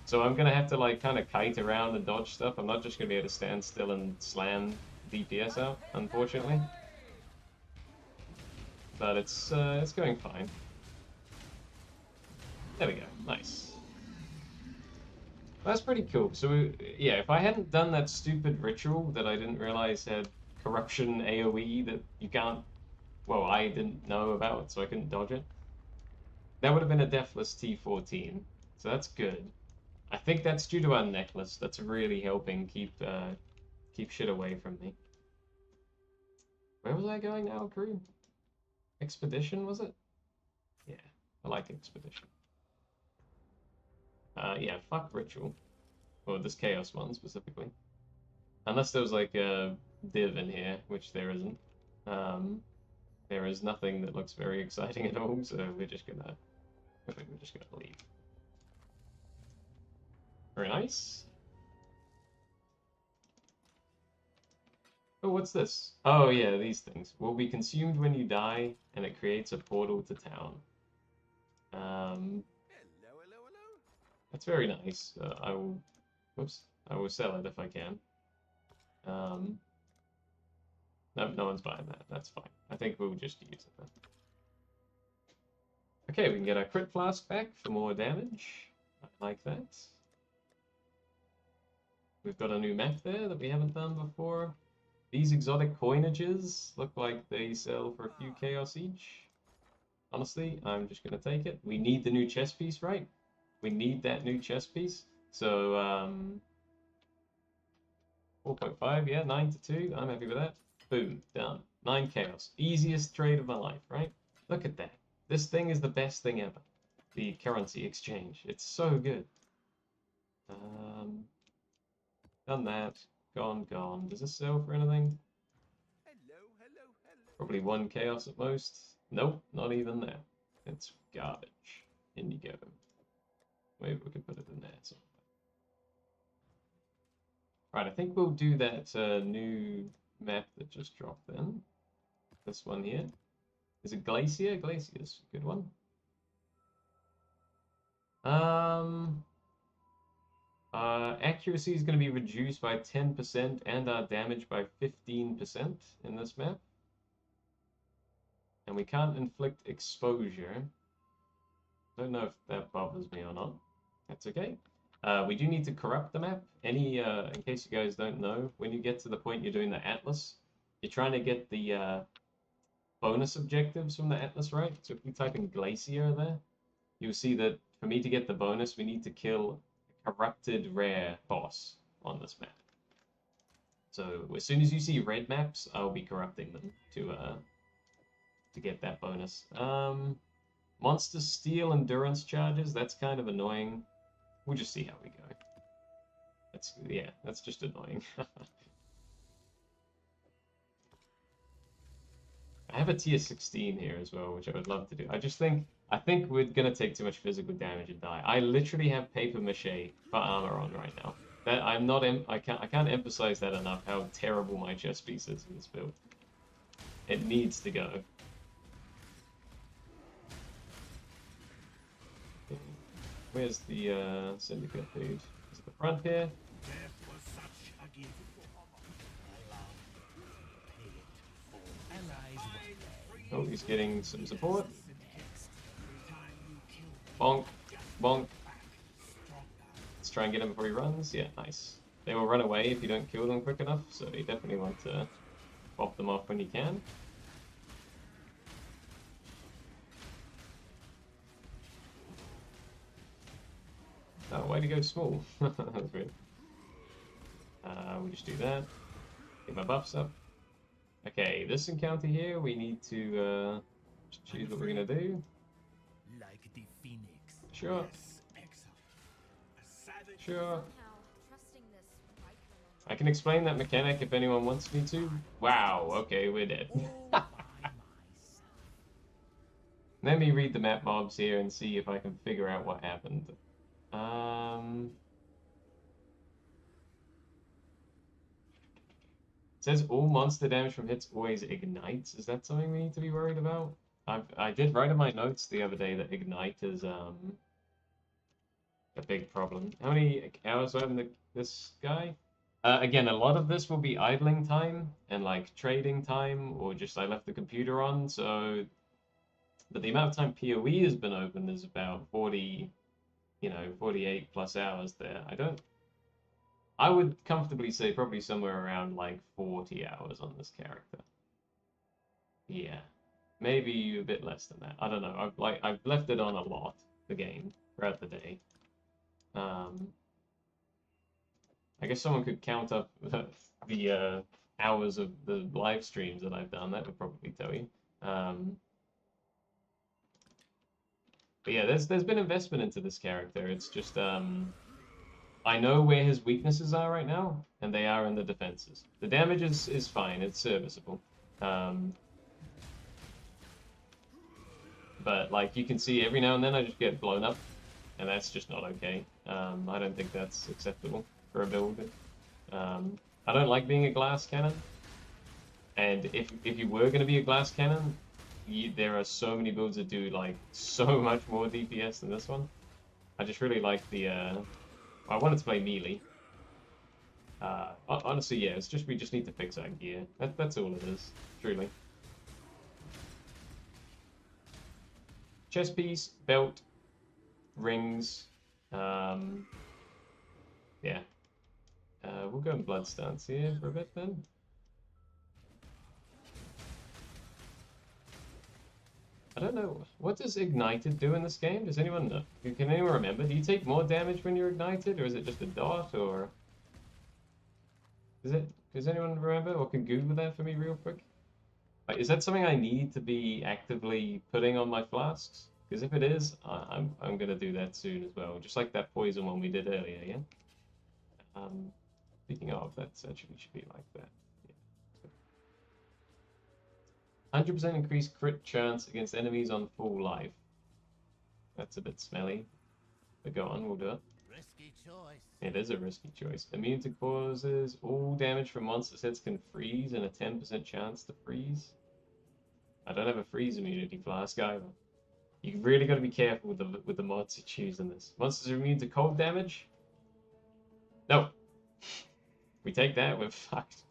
So I'm gonna have to like kind of kite around and dodge stuff. I'm not just gonna be able to stand still and slam DPS out, unfortunately. But it's going fine. There we go. Nice. That's pretty cool. So yeah, if I hadn't done that stupid ritual that I didn't realize had corruption AoE that you can't, well, I didn't know about, so I couldn't dodge it. That would have been a deathless T14, so that's good. I think that's due to our necklace. That's really helping keep shit away from me. Where was I going now, crew? Expedition, was it? Yeah, I like Expedition. Yeah, fuck Ritual. Or this Chaos one, specifically. Unless there was like a div in here, which there isn't. There is nothing that looks very exciting at all, so we're just gonna leave. Very nice. Oh, what's this? Oh yeah, these things. Will be consumed when you die, and it creates a portal to town. Hello, hello, hello. That's very nice. I will, whoops, I will sell it if I can. No, no one's buying that. That's fine. I think we'll just use it then. Okay, we can get our crit flask back for more damage. I like that. We've got a new map there that we haven't done before. These exotic coinages look like they sell for a few chaos each. Honestly, I'm just going to take it. We need the new chess piece, right? We need that new chess piece. So, 4.5, yeah, 9 to 2. I'm happy with that. Boom, done. 9 chaos. Easiest trade of my life, right? Look at that. This thing is the best thing ever. The currency exchange. It's so good. Done that. Gone, gone. Does this sell for anything? Hello, hello, hello. Probably 1 chaos at most. Nope, not even that. It's garbage. In you go. Maybe we could put it in there somewhere. Right, I think we'll do that new map that just dropped then. This one here. Is it Glacier? Glacier's a good one. Accuracy is going to be reduced by 10% and our damage by 15% in this map. And we can't inflict exposure. Don't know if that bothers me or not. That's okay. We do need to corrupt the map. In case you guys don't know, when you get to the point you're doing the Atlas, you're trying to get the bonus objectives from the Atlas, right? So if we type in Glacier there, you'll see that for me to get the bonus, we need to kill a corrupted rare boss on this map. So as soon as you see red maps, I'll be corrupting them to get that bonus. Monster steal endurance charges, that's kind of annoying. We'll just see how we go. That's just annoying. I have a tier 16 here as well, which I would love to do. I think we're gonna take too much physical damage and die. I literally have paper mache for armor on right now. That I can't emphasize that enough how terrible my chest piece is in this build. It needs to go. Where's the syndicate dude? Is it the front here? Oh, he's getting some support. Bonk, bonk. Let's try and get him before he runs. Yeah, nice. They will run away if you don't kill them quick enough, so you definitely want to pop them off when you can. Oh, way to go small. That's weird. We'll just do that. Get my buffs up. Okay, this encounter here, we need to choose what we're gonna do. Like the phoenix. Sure. Sure. I can explain that mechanic if anyone wants me to. Wow, okay, we're dead. Let me read the map mobs here and see if I can figure out what happened. It says all monster damage from hits always ignites. Is that something we need to be worried about? I did write in my notes the other day that ignite is a big problem. How many hours do I have in this guy? Again, a lot of this will be idling time and like trading time, or just I left the computer on. So, but the amount of time POE has been open is about 40, 48 plus hours there. I would comfortably say probably somewhere around like 40 hours on this character. Yeah, maybe a bit less than that. I don't know. I've left it on a lot, the game, throughout the day. I guess someone could count up the hours of the live streams that I've done. That would probably tell you. But yeah, there's been investment into this character. It's just I know where his weaknesses are right now, and they are in the defenses. The damage is fine. It's serviceable. But like you can see, every now and then I just get blown up, and that's just not okay. I don't think that's acceptable for a build. I don't like being a glass cannon, and if you were going to be a glass cannon, there are so many builds that do like so much more DPS than this one. I just really like the I wanted to play melee. Honestly, yeah, it's just we just need to fix our gear. That's all it is, truly. Chest piece, belt, rings. Yeah. We'll go in blood stance here for a bit then. I don't know. What does ignited do in this game? Does anyone know? Can anyone remember? Do you take more damage when you're ignited, or is it just a dot, or does anyone remember, or can Google that for me real quick? Like, is that something I need to be actively putting on my flasks? Because if it is, I'm gonna do that soon as well. Just like that poison one we did earlier, yeah? Speaking of, that actually should be like that. 100% increased crit chance against enemies on full life. That's a bit smelly. But go on, we'll do it. Risky choice. It is a risky choice. Immune to causes. All damage from monster sets can freeze and a 10% chance to freeze. I don't have a freeze immunity flask either. You really got to be careful with the mods you choose in this. Monsters are immune to cold damage. No. We take that, we're fucked.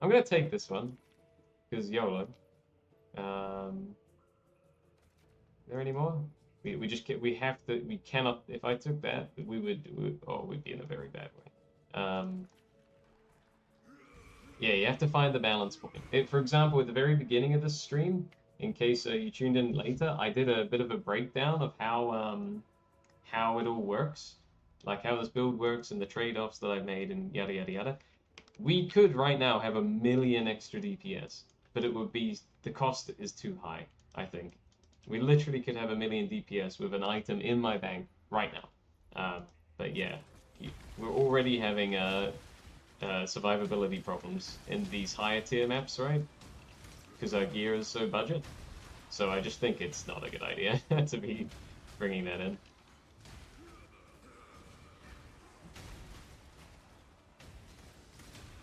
I'm gonna take this one. because YOLO. Is there any more? We just we have to, we cannot, if I took that, we'd be in a very bad way. Yeah, you have to find the balance point. For example, at the very beginning of this stream, in case you tuned in later, I did a bit of a breakdown of how it all works, like how this build works and the trade-offs that I've made and yada yada yada. We could right now have 1,000,000 extra DPS, but it would be, the cost is too high, I think. We literally could have 1,000,000 DPS with an item in my bank right now. But yeah, we're already having survivability problems in these higher tier maps, right? Because our gear is so budget. So I just think it's not a good idea to be bringing that in.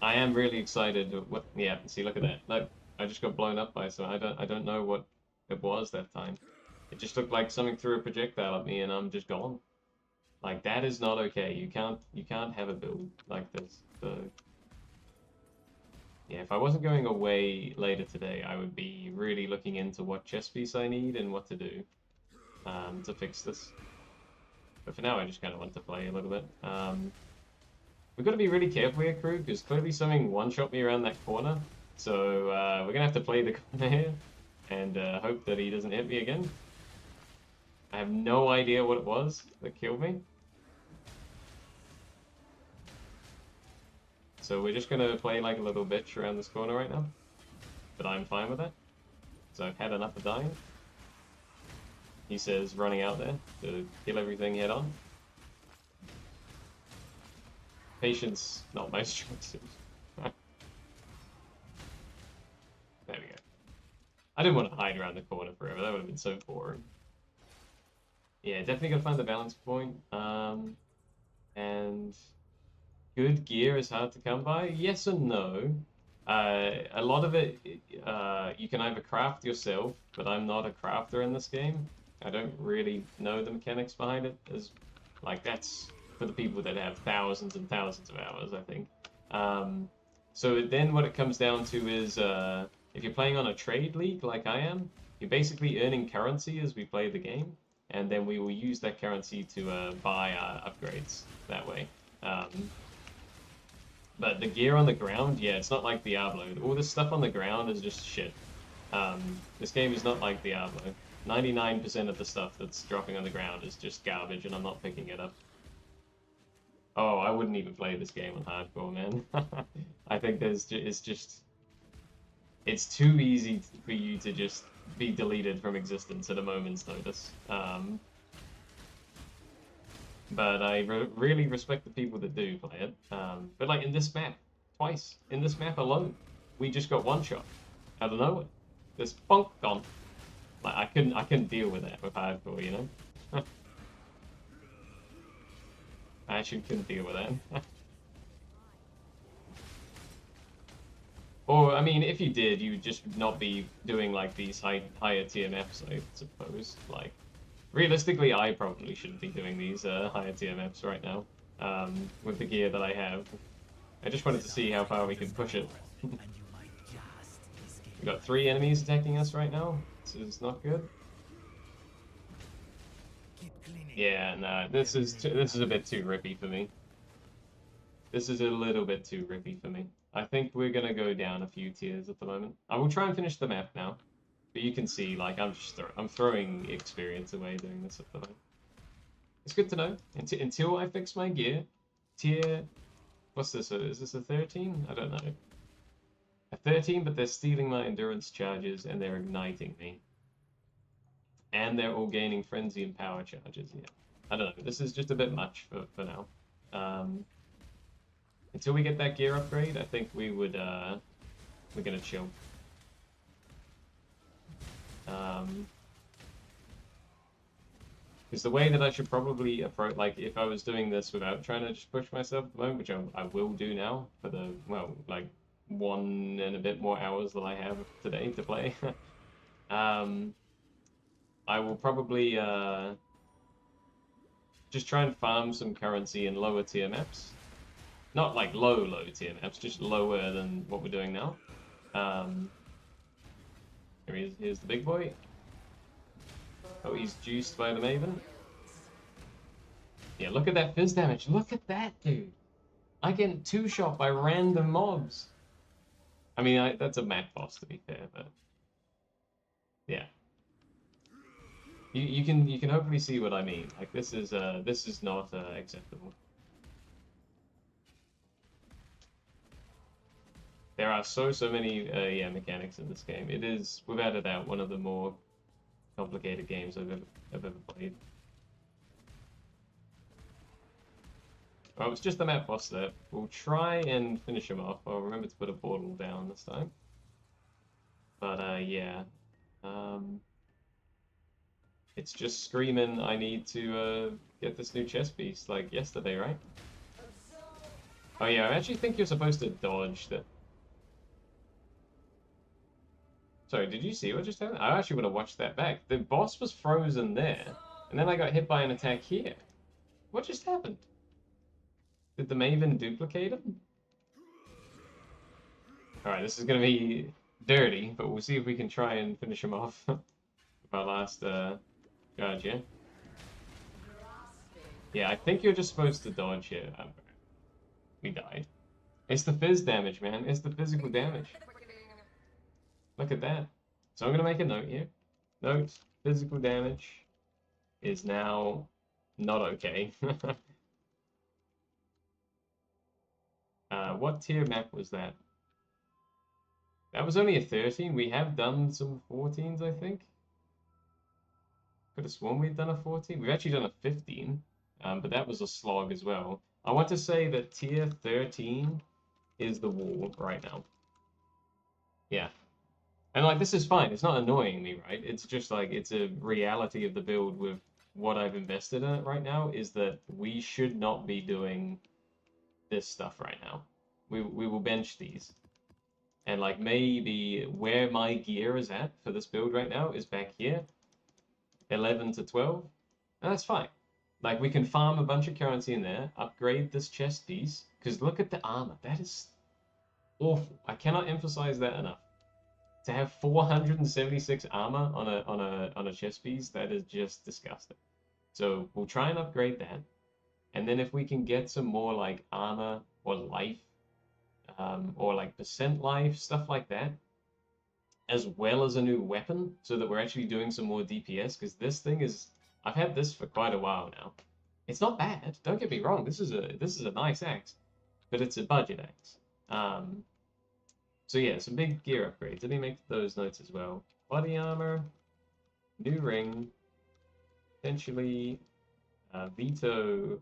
I am really excited. Yeah, see, look at that. Look, I just got blown up by something. I don't know what it was that time. It just looked like something threw a projectile at me and I'm just gone. Like, that is not okay. You can't have a build like this. Yeah, if I wasn't going away later today, I would be really looking into what chess piece I need and what to do to fix this. But for now, I just kind of want to play a little bit. We've got to be really careful here, crew, because clearly something one-shot me around that corner. So we're going to have to play the corner here and hope that he doesn't hit me again. I have no idea what it was that killed me. So we're just going to play like a little bitch around this corner right now. But I'm fine with that. So I've had enough of dying. He says running out there to kill everything head on. Patience, not my strength. There we go. I didn't want to hide around the corner forever. That would have been so boring. Yeah, definitely gotta find the balance point. And good gear is hard to come by. Yes and no. A lot of it, you can either craft yourself, but I'm not a crafter in this game. I don't really know the mechanics behind it. Like, that's for the people that have thousands and thousands of hours, I think. So then what it comes down to is, if you're playing on a trade league like I am, you're basically earning currency as we play the game, and then we will use that currency to buy upgrades that way. But the gear on the ground, yeah, it's not like Diablo. All this stuff on the ground is just shit. This game is not like Diablo. 99% of the stuff that's dropping on the ground is just garbage, and I'm not picking it up. Oh, I wouldn't even play this game on hardcore, man. I think it's too easy for you to just be deleted from existence at a moment's notice. But I really respect the people that do play it. But like in this map, twice in this map alone, we just got one shot out of nowhere. This bonk gone. Like I couldn't deal with that with hardcore, you know. I actually couldn't deal with that. Or, I mean, if you did, you would just not be doing, like, these higher tier maps, I suppose. Like, realistically, I probably shouldn't be doing these higher tier maps right now, with the gear that I have. I just wanted to see how far we can push it. We've got 3 enemies attacking us right now. This is not good. Yeah, nah, this is a bit too rippy for me. This is a little bit too rippy for me. I think we're gonna go down a few tiers at the moment. I will try and finish the map now, but you can see, like, I'm throwing experience away doing this at the moment. It's good to know. Until I fix my gear, tier, what's this? Is this a 13? I don't know. A 13, but they're stealing my endurance charges and they're igniting me. And they're all gaining frenzy and power charges. Yeah, I don't know. This is just a bit much for now. Until we get that gear upgrade, I think we're gonna chill. Because the way that I should probably approach, like, if I was doing this without trying to just push myself at the moment, which I will do now for the, well, like, 1 and a bit more hours that I have today to play. I will probably just try and farm some currency in lower tier maps. Not like low tier maps, just lower than what we're doing now. Here he is. Here's the big boy. Oh, he's juiced by the Maven. Yeah, look at that fizz damage. Look at that, dude. I get two-shot by random mobs. I mean, that's a map boss to be fair, but yeah. You can hopefully see what I mean. Like this is not acceptable. There are so many yeah, mechanics in this game. It is without a doubt one of the more complicated games I've ever played. Oh, it's just the map boss there. We'll try and finish him off. I'll remember to put a portal down this time. But yeah. It's just screaming I need to get this new chess piece like yesterday, right? Oh yeah, I actually think you're supposed to dodge that. Sorry, did you see what just happened? I actually would have watched that back. The boss was frozen there, and then I got hit by an attack here. What just happened? Did the Maven duplicate him? Alright, this is gonna be dirty, but we'll see if we can try and finish him off with our last charge, yeah? Yeah, I think you're just supposed to dodge here. We died. It's the fizz damage, man. It's the physical damage. Look at that. So I'm going to make a note here. Note, physical damage is now not okay. What tier map was that? That was only a 13. We have done some 14s, I think. Could have sworn we'd done a 14. We've actually done a 15, but that was a slog as well. I want to say that tier 13 is the wall right now. Yeah. And like this is fine. It's not annoying me, right? It's just like it's a reality of the build with what I've invested in it right now is that we should not be doing this stuff right now. We will bench these. And like maybe where my gear is at for this build right now is back here. 11 to 12. And that's fine. Like we can farm a bunch of currency in there, upgrade this chest piece, because look at the armor. That is awful. I cannot emphasize that enough. To have 476 armor on a chest piece, that is just disgusting. So we'll try and upgrade that. And then if we can get some more like armor or life, or like percent life, stuff like that, as well as a new weapon, so that we're actually doing some more DPS, because this thing is, I've had this for quite a while now. It's not bad, don't get me wrong, this is a nice axe, but it's a budget axe. So yeah, some big gear upgrades. Let me make those notes as well. Body armor, new ring, potentially veto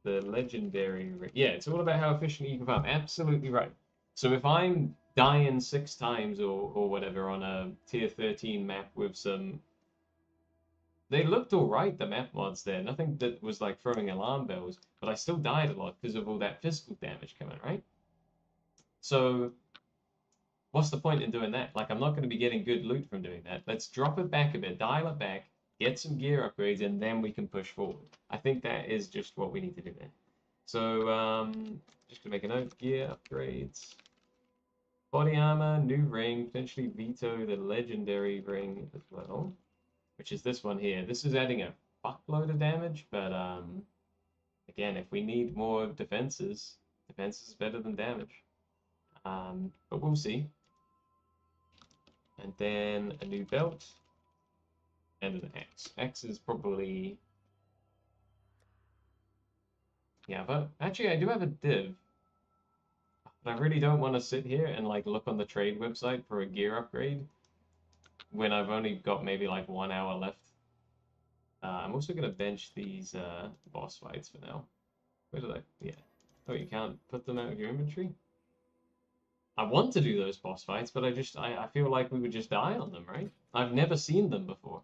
the legendary ring. Yeah, it's all about how efficiently you can farm. Absolutely right. So if I'm dying 6 times or whatever on a tier 13 map with some... They looked alright, the map mods there. Nothing that was like throwing alarm bells, but I still died a lot because of all that physical damage coming, right? So what's the point in doing that? Like, I'm not going to be getting good loot from doing that. Let's drop it back a bit, dial it back, get some gear upgrades, and then we can push forward. I think that is just what we need to do there. So, just to make a note, gear upgrades. Body armor, new ring, potentially veto the legendary ring as well, which is this one here. This is adding a fuckload of damage, but again, if we need more defenses, defense is better than damage. But we'll see. And then a new belt and an axe. Axe is probably... Yeah, but actually I do have a div. But I really don't want to sit here and like look on the trade website for a gear upgrade when I've only got maybe like 1 hour left. I'm also going to bench these boss fights for now. Where did I... Yeah. Oh, you can't put them out of your inventory? I want to do those boss fights, but I feel like we would just die on them, right? I've never seen them before.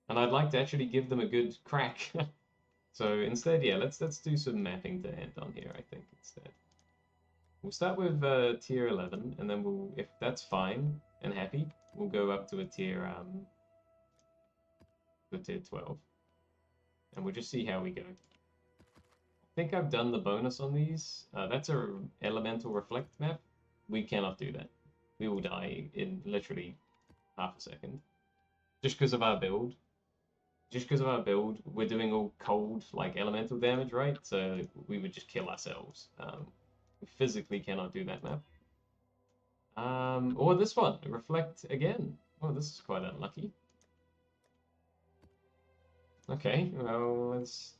And I'd like to actually give them a good crack. So instead, yeah, let's do some mapping to end on here, I think, instead. We'll start with tier 11, and then we'll, if that's fine and happy, we'll go up to a tier 12. And we'll just see how we go. I think I've done the bonus on these. That's a elemental reflect map. We cannot do that. we will die in literally half a second. Just because of our build. Just because of our build, we're doing all cold, like, elemental damage, right? So we would just kill ourselves. We physically cannot do that map. Or this one, reflect again. Oh, this is quite unlucky. Okay, well, let's...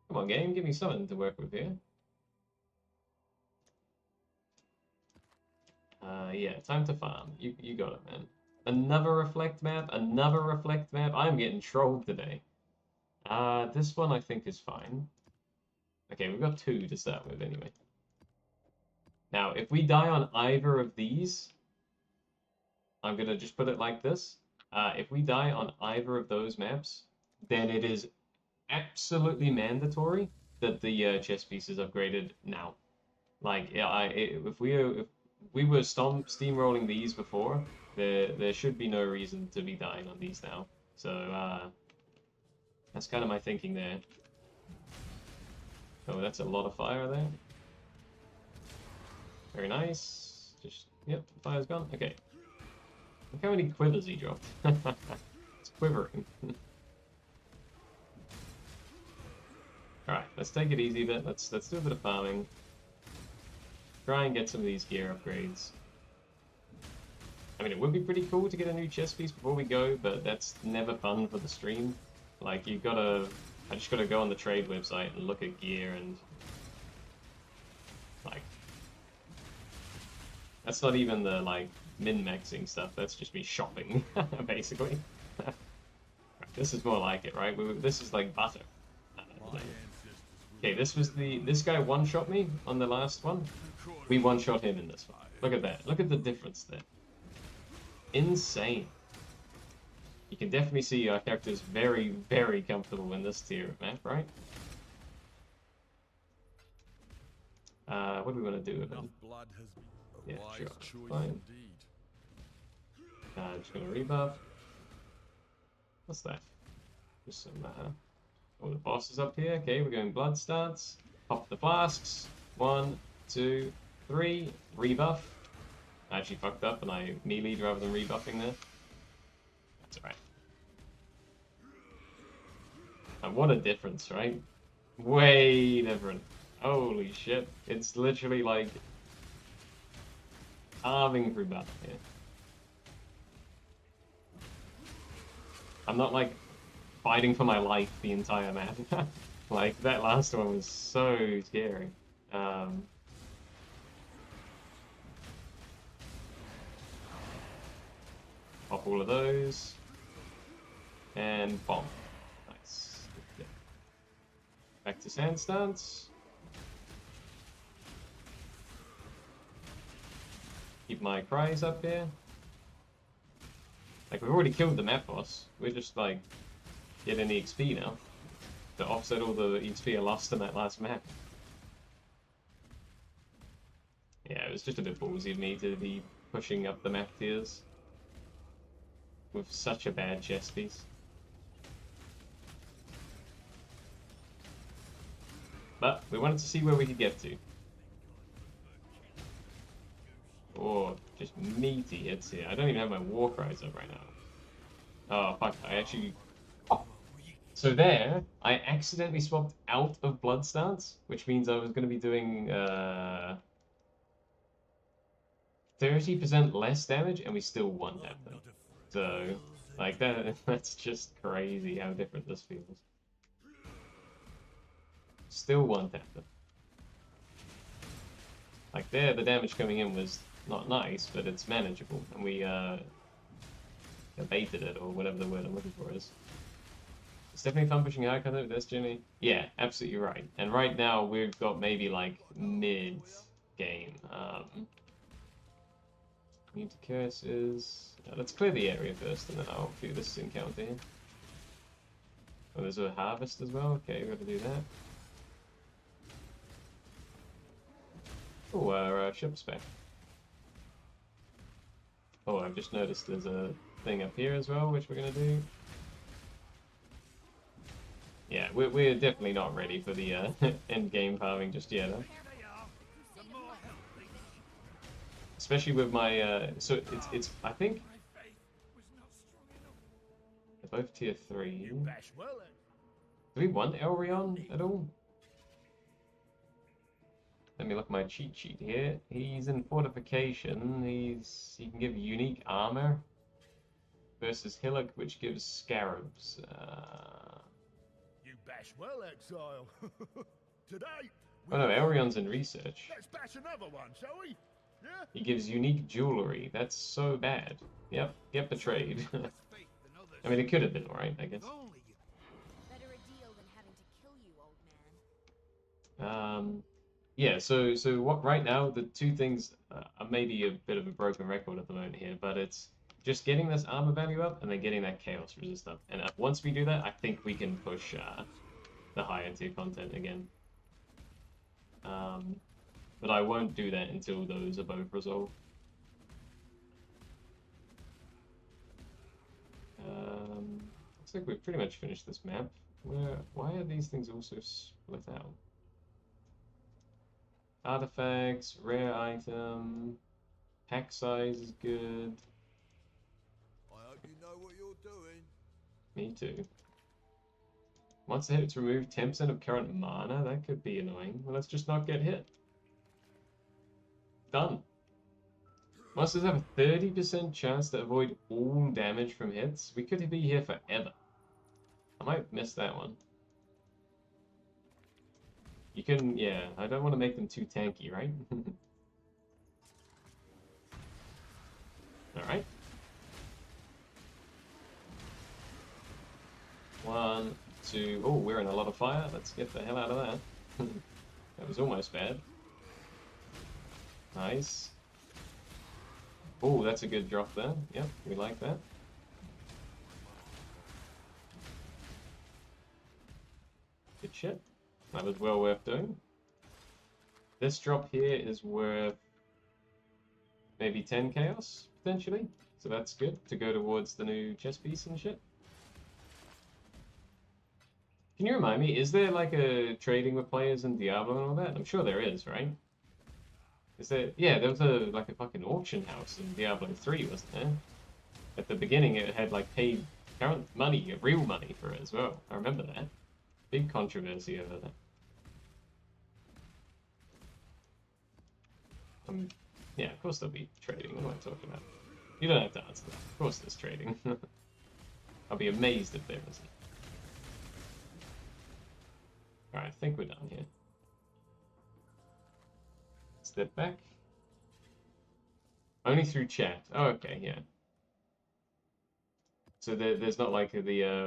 Come on, game, give me something to work with here. Yeah, time to farm. You got it, man. Another reflect map, another reflect map. I'm getting trolled today. This one I think is fine. Okay, we've got 2 to start with anyway. Now, if we die on either of these, I'm gonna just put it like this. If we die on either of those maps, then it is absolutely mandatory that the chess piece is upgraded now. Like, yeah, if we were steamrolling these before, there should be no reason to be dying on these now. So that's kind of my thinking there. Oh, that's a lot of fire there. Very nice. Just, yep, fire's gone. Okay. Look how many quivers he dropped. It's quivering. Alright, let's take it easy a bit. Let's do a bit of farming. Try and get some of these gear upgrades. I mean, it would be pretty cool to get a new chest piece before we go, but that's never fun for the stream. Like, you gotta... I just gotta go on the trade website and look at gear and... Like... That's not even the, like, min-maxing stuff. That's just me shopping, basically. This is more like it, right? This is like butter. Okay, this guy one-shot me on the last one. We one-shot him in this one. Look at that. Look at the difference there. Insane. You can definitely see our character's very, very comfortable in this tier of map, right? What do we want to do with him? Yeah, sure. Fine. Just gonna rebuff. What's that? Just some, oh, the boss is up here. Okay, we're going blood stance. Pop the flasks. 1, 2, 3. Rebuff. I actually fucked up and I melee'd rather than rebuffing there. That's alright. And what a difference, right? Way different. Holy shit. It's literally like carving through battle here. I'm not like fighting for my life the entire map. Like that last one was so scary. Pop all of those. And bomb. Nice. Yeah. Back to sand stance. Keep my cries up here. Like, we've already killed the map boss. We're just, like, getting the XP now. To offset all the XP I lost in that last map. Yeah, it was just a bit ballsy of me to be pushing up the map tiers. With such a bad chest piece. But, we wanted to see where we could get to. Oh, just meaty hits here. I don't even have my warcries up right now. Oh, fuck. I actually... So there, I accidentally swapped out of blood stance, which means I was going to be doing 30% less damage, and we still won that thing. So, like, that's just crazy how different this feels. Still one tap them. Like there, the damage coming in was not nice, but it's manageable, and we baited it, or whatever the word I'm looking for is. It's definitely fun pushing hard content with this, Jimmy. Yeah, absolutely right. And right now we've got maybe like mid-game. Need to curses. Let's clear the area first, and then I'll do this encounter here. Oh, there's a harvest as well. Okay, we're gonna do that. Oh, our ship's back. Oh, I've just noticed there's a thing up here as well, which we're gonna do. Yeah, we're definitely not ready for the end game farming just yet. Huh? especially with my so it's I think they're both tier 3. You bash well then. Do we want Elrion at all? Let me look at my cheat sheet here. He's in fortification. He can give unique armor versus Hillock, which gives scarabs. You bash well, Exile. Today. Oh no, Elrion's in research. Let's bash another one, shall we? Yeah. He gives unique jewelry. That's so bad. Yep, get betrayed. I mean, it could have been alright, I guess. Better a deal than having to kill you, old man. Yeah. So what right now the two things are maybe a bit of a broken record at the moment here, but it's just getting this armor value up and then getting that chaos resist up. And once we do that, I think we can push the higher tier content again. But I won't do that until those are both resolved. Looks like we've pretty much finished this map. Why are these things also split out? Artifacts, rare item, pack size is good. I hope you know what you're doing. Me too. Once the hit's removed 10% of current mana, that could be annoying. Well, let's just not get hit. Done. Monsters have a 30% chance to avoid all damage from hits. We could be here forever. I might miss that one. You can, yeah, I don't want to make them too tanky, right? Alright. 1, 2, oh, we're in a lot of fire. Let's get the hell out of that. That was almost bad. Nice. Oh, that's a good drop there. Yep, we like that. Good shit. That was well worth doing. This drop here is worth maybe 10 chaos, potentially. So that's good to go towards the new chess piece and shit. Can you remind me, is there like a trading with players in Diablo and all that? I'm sure there is, right? Is there? Yeah, there was like a fucking auction house in Diablo 3, wasn't there? At the beginning, it had like paid current money, real money for it as well. I remember that. Big controversy over that. Yeah, of course there'll be trading. What am I talking about? You don't have to answer that. Of course there's trading. I'll be amazed if there isn't. Alright, I think we're done here. Step back. Only through chat. Oh, okay, yeah. So there's not like the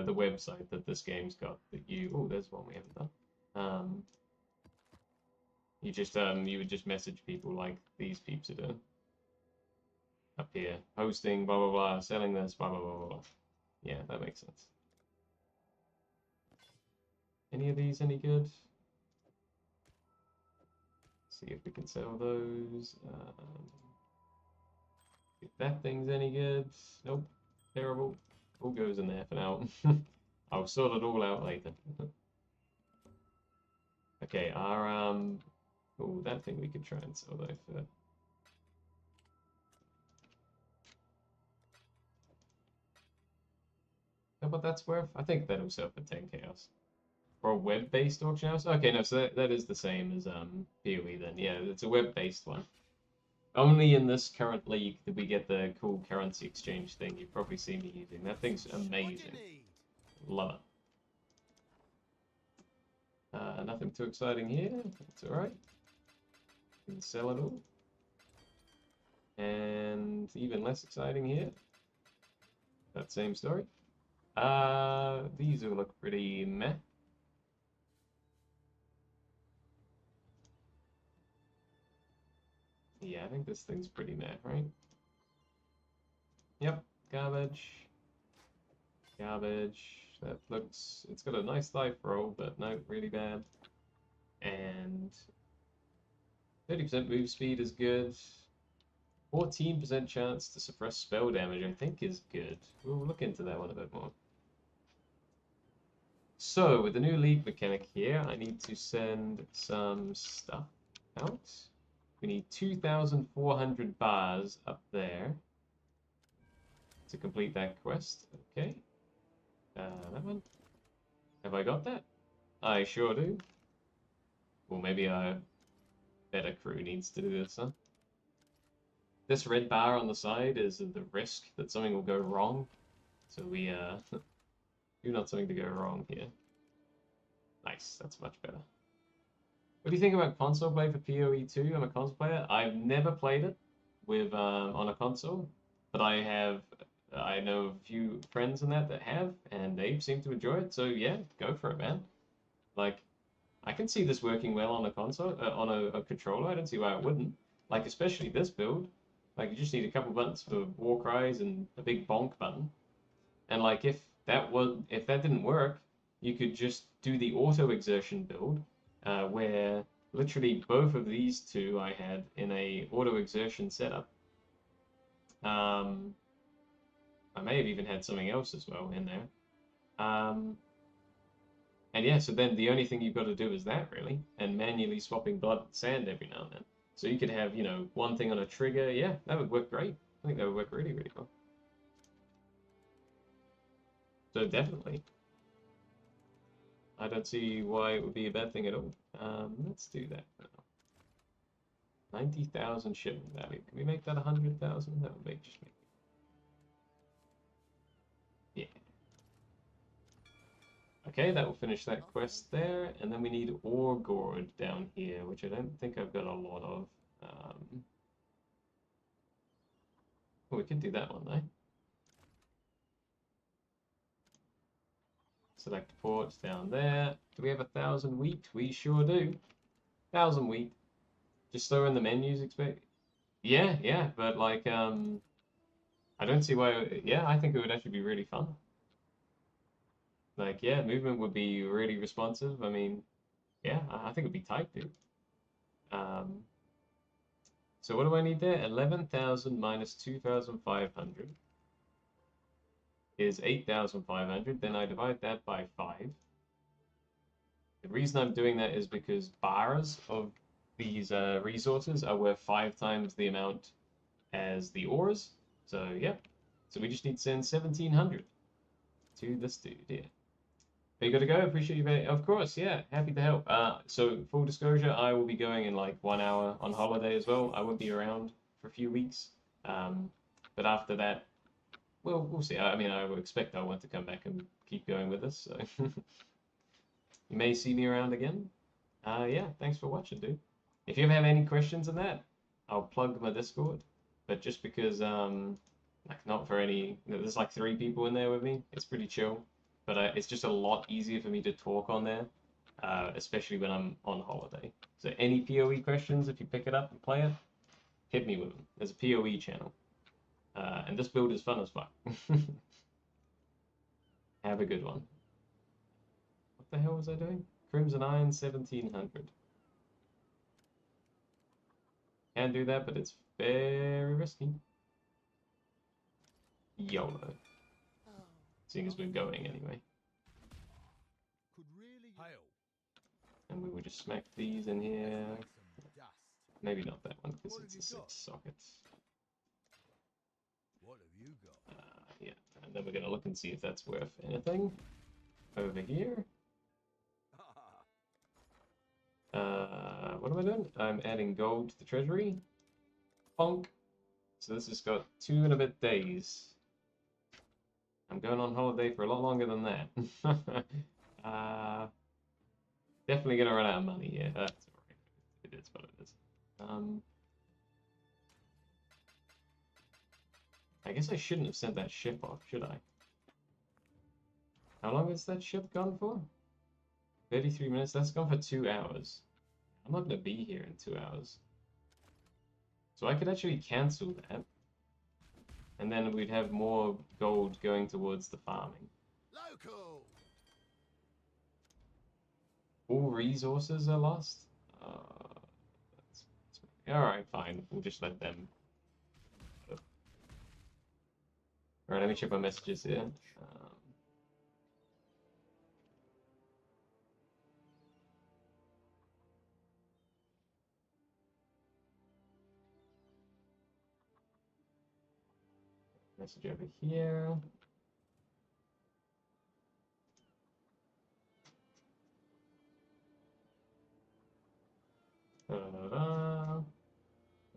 website that this game's got that you. Oh, there's one we haven't done. You would just message people like these peeps are doing. Up here, hosting, blah blah blah, selling this, blah blah blah blah. Yeah, that makes sense. Any of these any good? See if we can sell those. If that thing's any good. Nope. Terrible. All goes in there for now. I'll sort it all out later. Okay, our oh, that thing we could try and sell though for. How about that's worth? I think that'll sell for 10 chaos. For a web-based auction house? Okay, no, so that is the same as POE then. Yeah, it's a web-based one. Only in this current league did we get the cool currency exchange thing you've probably seen me using. That thing's amazing. Love it. Nothing too exciting here. That's alright. Can sell it all. And even less exciting here. That same story. These all look pretty meh. Yeah, I think this thing's pretty meh, right? Yep, garbage. Garbage. That looks... It's got a nice life roll, but no, really bad. And 30% move speed is good. 14% chance to suppress spell damage, I think is good. We'll look into that one a bit more. So, with the new league mechanic here, I need to send some stuff out. We need 2,400 bars up there to complete that quest. Okay. That one. Have I got that? I sure do. Well, maybe a better crew needs to do this, huh? This red bar on the side is the risk that something will go wrong. So we do not something to go wrong here. Nice, that's much better. What do you think about console play for PoE 2? I'm a console player. I've never played it with on a console, but I know a few friends in that have, and they seem to enjoy it. So yeah, go for it, man. Like, I can see this working well on a console, on a controller. I don't see why it wouldn't. Like, especially this build. Like, you just need a couple buttons for warcries and a big bonk button. And like, if that didn't work, you could just do the auto exertion build, where literally both of these two I had in a auto exertion setup. I may have even had something else as well in there. And yeah, so then the only thing you've got to do is that, really, and manually swapping blood and sand every now and then. So you could have, you know, one thing on a trigger. Yeah, that would work great. I think that would work really, really well. So definitely. I don't see why it would be a bad thing at all. Let's do that now. 90,000 shipment value. Can we make that 100,000? That would make just make. Yeah. Okay, that will finish that quest there, and then we need ore gourd down here, which I don't think I've got a lot of. Oh, we could do that one though. Select ports down there. Do we have 1,000 wheat? We sure do. 1,000 wheat. Just throw in the menus, expect. Yeah, yeah, but like, I don't see why. Yeah, I think it would actually be really fun. Like, yeah, movement would be really responsive. I mean, yeah, I think it'd be tight, dude. So what do I need there? 11,000 minus 2,500 is 8,500. Then I divide that by 5. The reason I'm doing that is because bars of these resources are worth 5 times the amount as the ores. So, yeah. So we just need to send 1,700 to this dude here. Are you got to go? Appreciate you very. Of course, yeah. Happy to help. So full disclosure, I will be going in like 1 hour on holiday as well. I won't be around for a few weeks. But after that, well, we'll see. I mean, I would expect I want to come back and keep going with us. So you may see me around again. Yeah. Thanks for watching, dude. If you ever have any questions on that, I'll plug my Discord. But just because, like, not for any. There's like 3 people in there with me. It's pretty chill. But it's just a lot easier for me to talk on there, especially when I'm on holiday. So any PoE questions, if you pick it up and play it, hit me with them. There's a PoE channel. And this build is fun as fuck. Have a good one. What the hell was I doing? Crimson Iron 1,700. Can do that, but it's very risky. YOLO. Seeing as we're going anyway. Could really hail. And we will just smack these in here. Maybe not that one, because it's a 6 socket. What have you got? Yeah, and then we're going to look and see if that's worth anything. Over here. What am I doing? I'm adding gold to the treasury. Bonk. So this has got 2 and a bit days. I'm going on holiday for a lot longer than that. Definitely gonna run out of money here. That's alright. It is what it is. I guess I shouldn't have sent that ship off, should I? How long has that ship gone for? 33 minutes. That's gone for 2 hours. I'm not gonna be here in 2 hours. So I could actually cancel that. And then we'd have more gold going towards the farming. Local. All resources are lost? Alright, fine. We'll just let them. Alright, let me check my messages here. Message over here.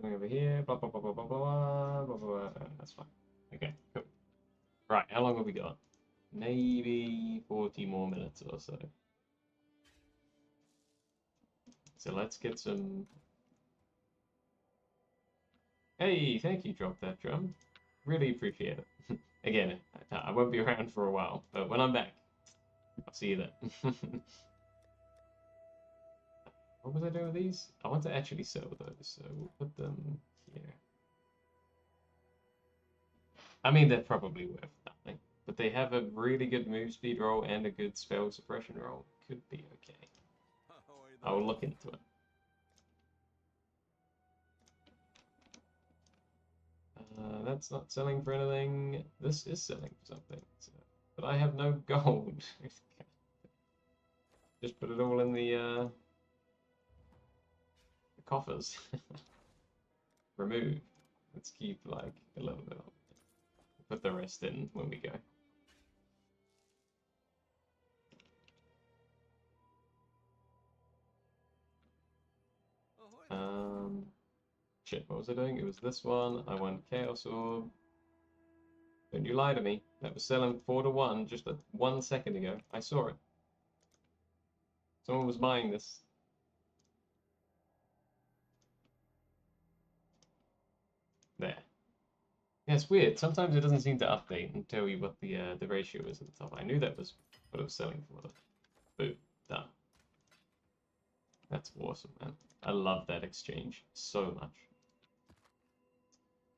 Going over here. Blah, blah, blah, blah, blah, blah, blah, blah. That's fine. Okay, cool. Right, how long have we got? Maybe 40 more minutes or so. So let's get some... Hey, thank you, Drop That Drum. Really appreciate it. Again, I won't be around for a while, but when I'm back, I'll see you then. What was I doing with these? I want to actually sell those, so we'll put them here. I mean, they're probably worth nothing, but they have a really good move speed roll and a good spell suppression roll. Could be okay. I will look into it. That's not selling for anything. This is selling for something, so, but I have no gold. Just put it all in the coffers. Remove. Let's keep like a little bit of it. Put the rest in when we go. Shit, what was I doing? It was this one. I went Chaos Orb. Don't you lie to me. That was selling 4 to 1 just 1 second ago. I saw it. Someone was buying this. There. Yeah, it's weird. Sometimes it doesn't seem to update and tell you what the ratio is at the top. I knew that was what it was selling for. Boom. Done. That's awesome, man. I love that exchange so much.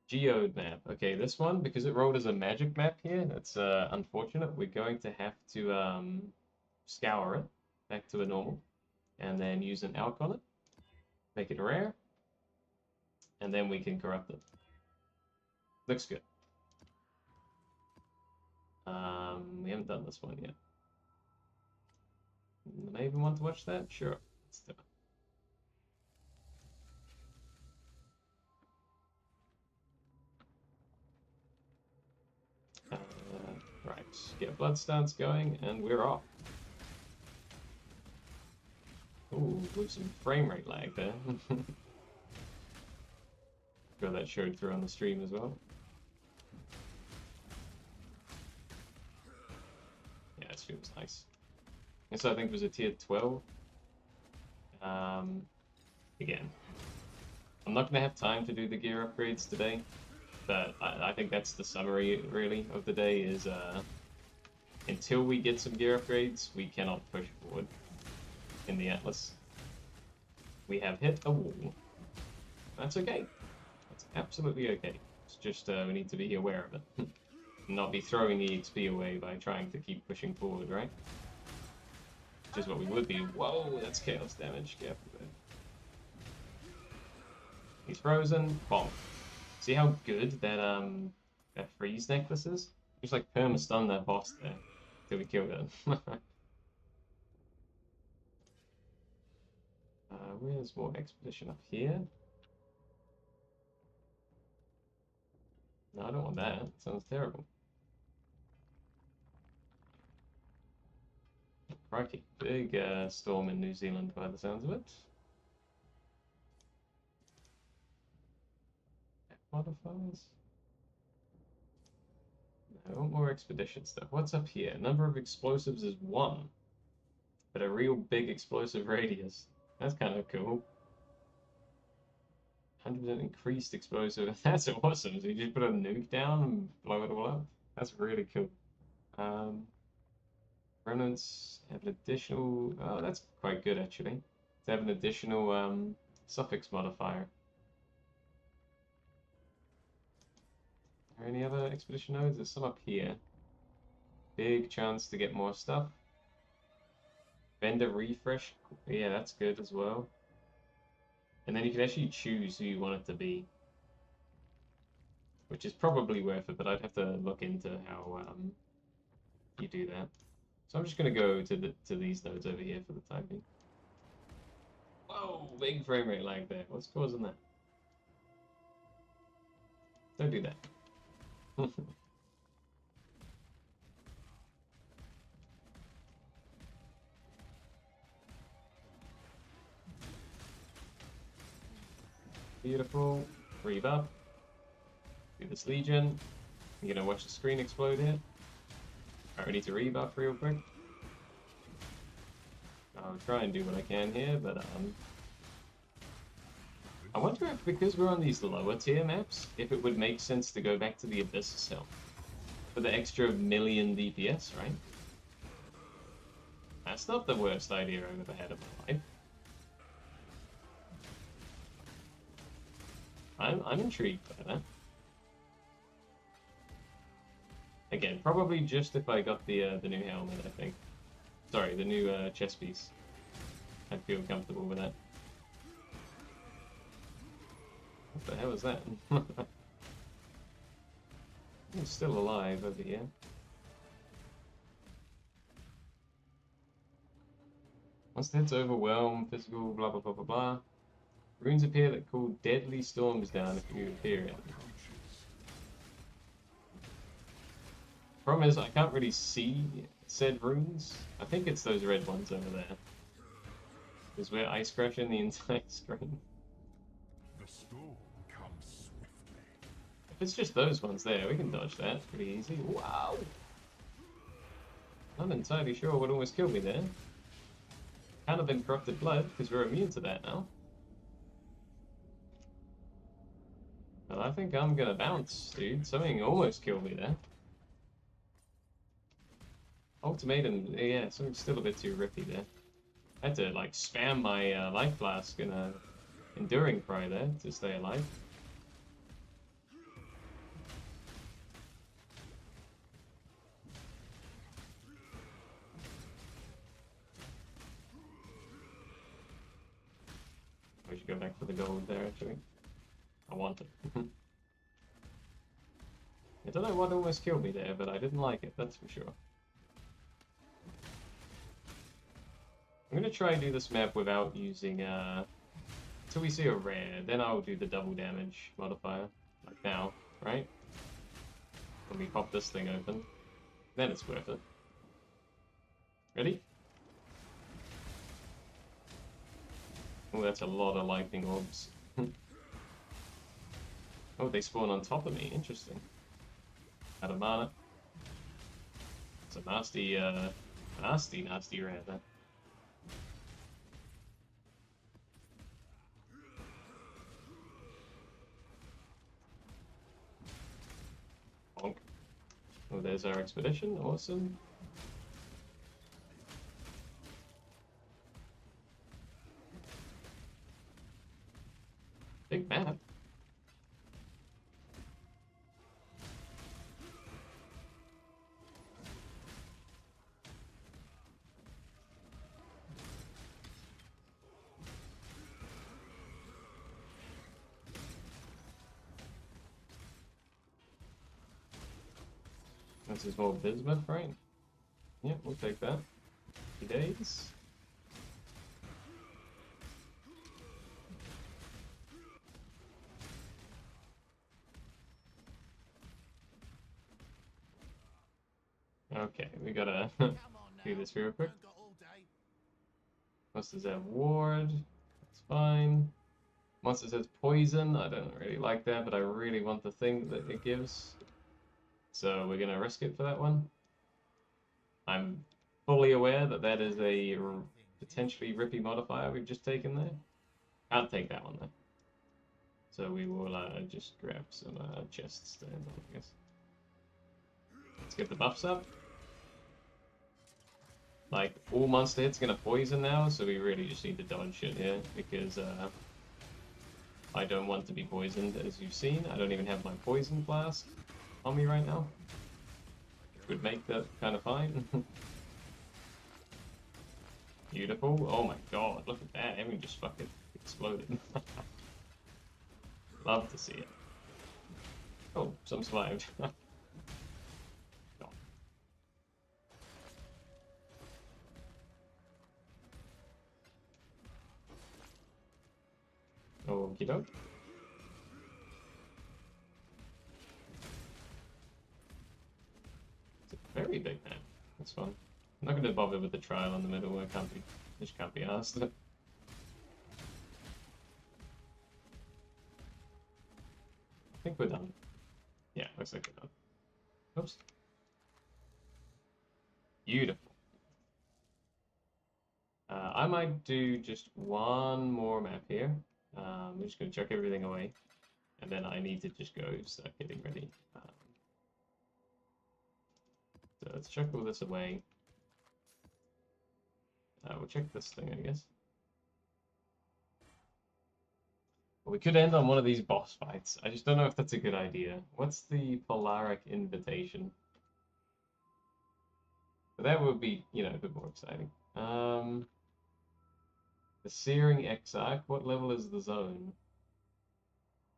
Geode map. Okay, this one, because it rolled as a magic map here, that's unfortunate. We're going to have to scour it back to a normal, and then use an alch on it, make it rare, and then we can corrupt it. Looks good. We haven't done this one yet. Maybe want to watch that? Sure, let's do it. Right, get blood stance going, and we're off. Ooh, with some frame rate lag there. Sure that showed through on the stream as well. Yeah, this feels nice. This I think was a tier 12. Again, I'm not going to have time to do the gear upgrades today, but I think that's the summary really of the day is until we get some gear upgrades, we cannot push forward in the Atlas. We have hit a wall. That's okay. That's absolutely okay. It's just we need to be aware of it. Not be throwing the XP away by trying to keep pushing forward, right? Which is what we would be. Whoa, that's chaos damage. Careful there. He's frozen. Bomb. See how good that that freeze necklace is? Just like perma-stun that boss there till we kill it. Where's more expedition up here? No, I don't want that. It sounds terrible. Crikey. Big storm in New Zealand by the sounds of it. Modifiers? No, more expedition stuff. What's up here? Number of explosives is 1. But a real big explosive radius. That's kind of cool. 100% increased explosive. That's awesome. So you just put a nuke down and blow it all up? That's really cool. Remnants have an additional... Oh, that's quite good, actually. To have an additional suffix modifier. Are there any other expedition nodes? There's some up here. Big chance to get more stuff. Vendor refresh. Yeah, that's good as well. And then you can actually choose who you want it to be. Which is probably worth it, but I'd have to look into how you do that. So I'm just going to go to these nodes over here for the time being. Whoa, big frame rate lag there. What's causing that? Don't do that. Beautiful. Rebuff. Do this Legion. I'm gonna watch the screen explode here. Alright, we need to rebuff real quick. I'll try and do what I can here, but I wonder if, because we're on these lower tier maps, if it would make sense to go back to the Abyss itself. For the extra million DPS, right? That's not the worst idea I've ever had in my life. I'm intrigued by that. Again, probably just if I got the new helmet, I think. Sorry, the new chest piece. I'd feel comfortable with that. What the hell is that? He's still alive over here. Once the hit's overwhelmed, physical, blah blah blah blah blah. Runes appear that call deadly storms down if you appear in. Problem is, I can't really see said runes. I think it's those red ones over there. Because we're ice crashing the entire screen. The storm comes swiftly. If it's just those ones there, we can dodge that pretty easy. Wow! Not entirely sure what almost killed me there. Kind of been corrupted blood, because we're immune to that now. But I think I'm gonna bounce, dude. Something almost killed me there. Ultimatum, yeah, something's still a bit too rippy there. I had to, like, spam my life flask and enduring cry there to stay alive. We should go back for the gold there, actually. I want it. I don't know what almost killed me there, but I didn't like it, that's for sure. I'm gonna try and do this map without using, until we see a rare, then I'll do the double damage modifier, like now, right? When we pop this thing open, then it's worth it. Ready? Oh, that's a lot of lightning orbs. Oh, they spawn on top of me, interesting. Out of mana. It's a nasty, nasty rare there. Bonk. Oh, there's our expedition, awesome. Big map. This is more bismuth, right? Yep, we'll take that. 2 days. Okay, we gotta do this real quick. Monsters have ward. That's fine. Monsters has poison. I don't really like that, but I really want the thing that it gives. So we're gonna risk it for that one. I'm fully aware that that is a potentially rippy modifier we've just taken there. Can't take that one though. So we will just grab some chests to end on, I guess. Let's get the buffs up. Like, all monster hits gonna poison now, so we really just need to dodge shit here, because I don't want to be poisoned, as you've seen. I don't even have my poison flask on me right now. Which would make that kind of fine. Beautiful. Oh my god, look at that. Everything just fucking exploded. Love to see it. Oh, some survived. Okie doke. next one. I'm not going to bother with the trial in the middle. I just can't be asked. I think we're done. Yeah, looks like we're done. Oops. Beautiful. I might do just one more map here. I'm just going to chuck everything away. And then I need to just go start getting ready. So let's chuck all this away. We'll check this thing, I guess. Well, we could end on one of these boss fights. I just don't know if that's a good idea. What's the Polaric Invitation? But that would be, you know, a bit more exciting. The Searing Exile. What level is the zone?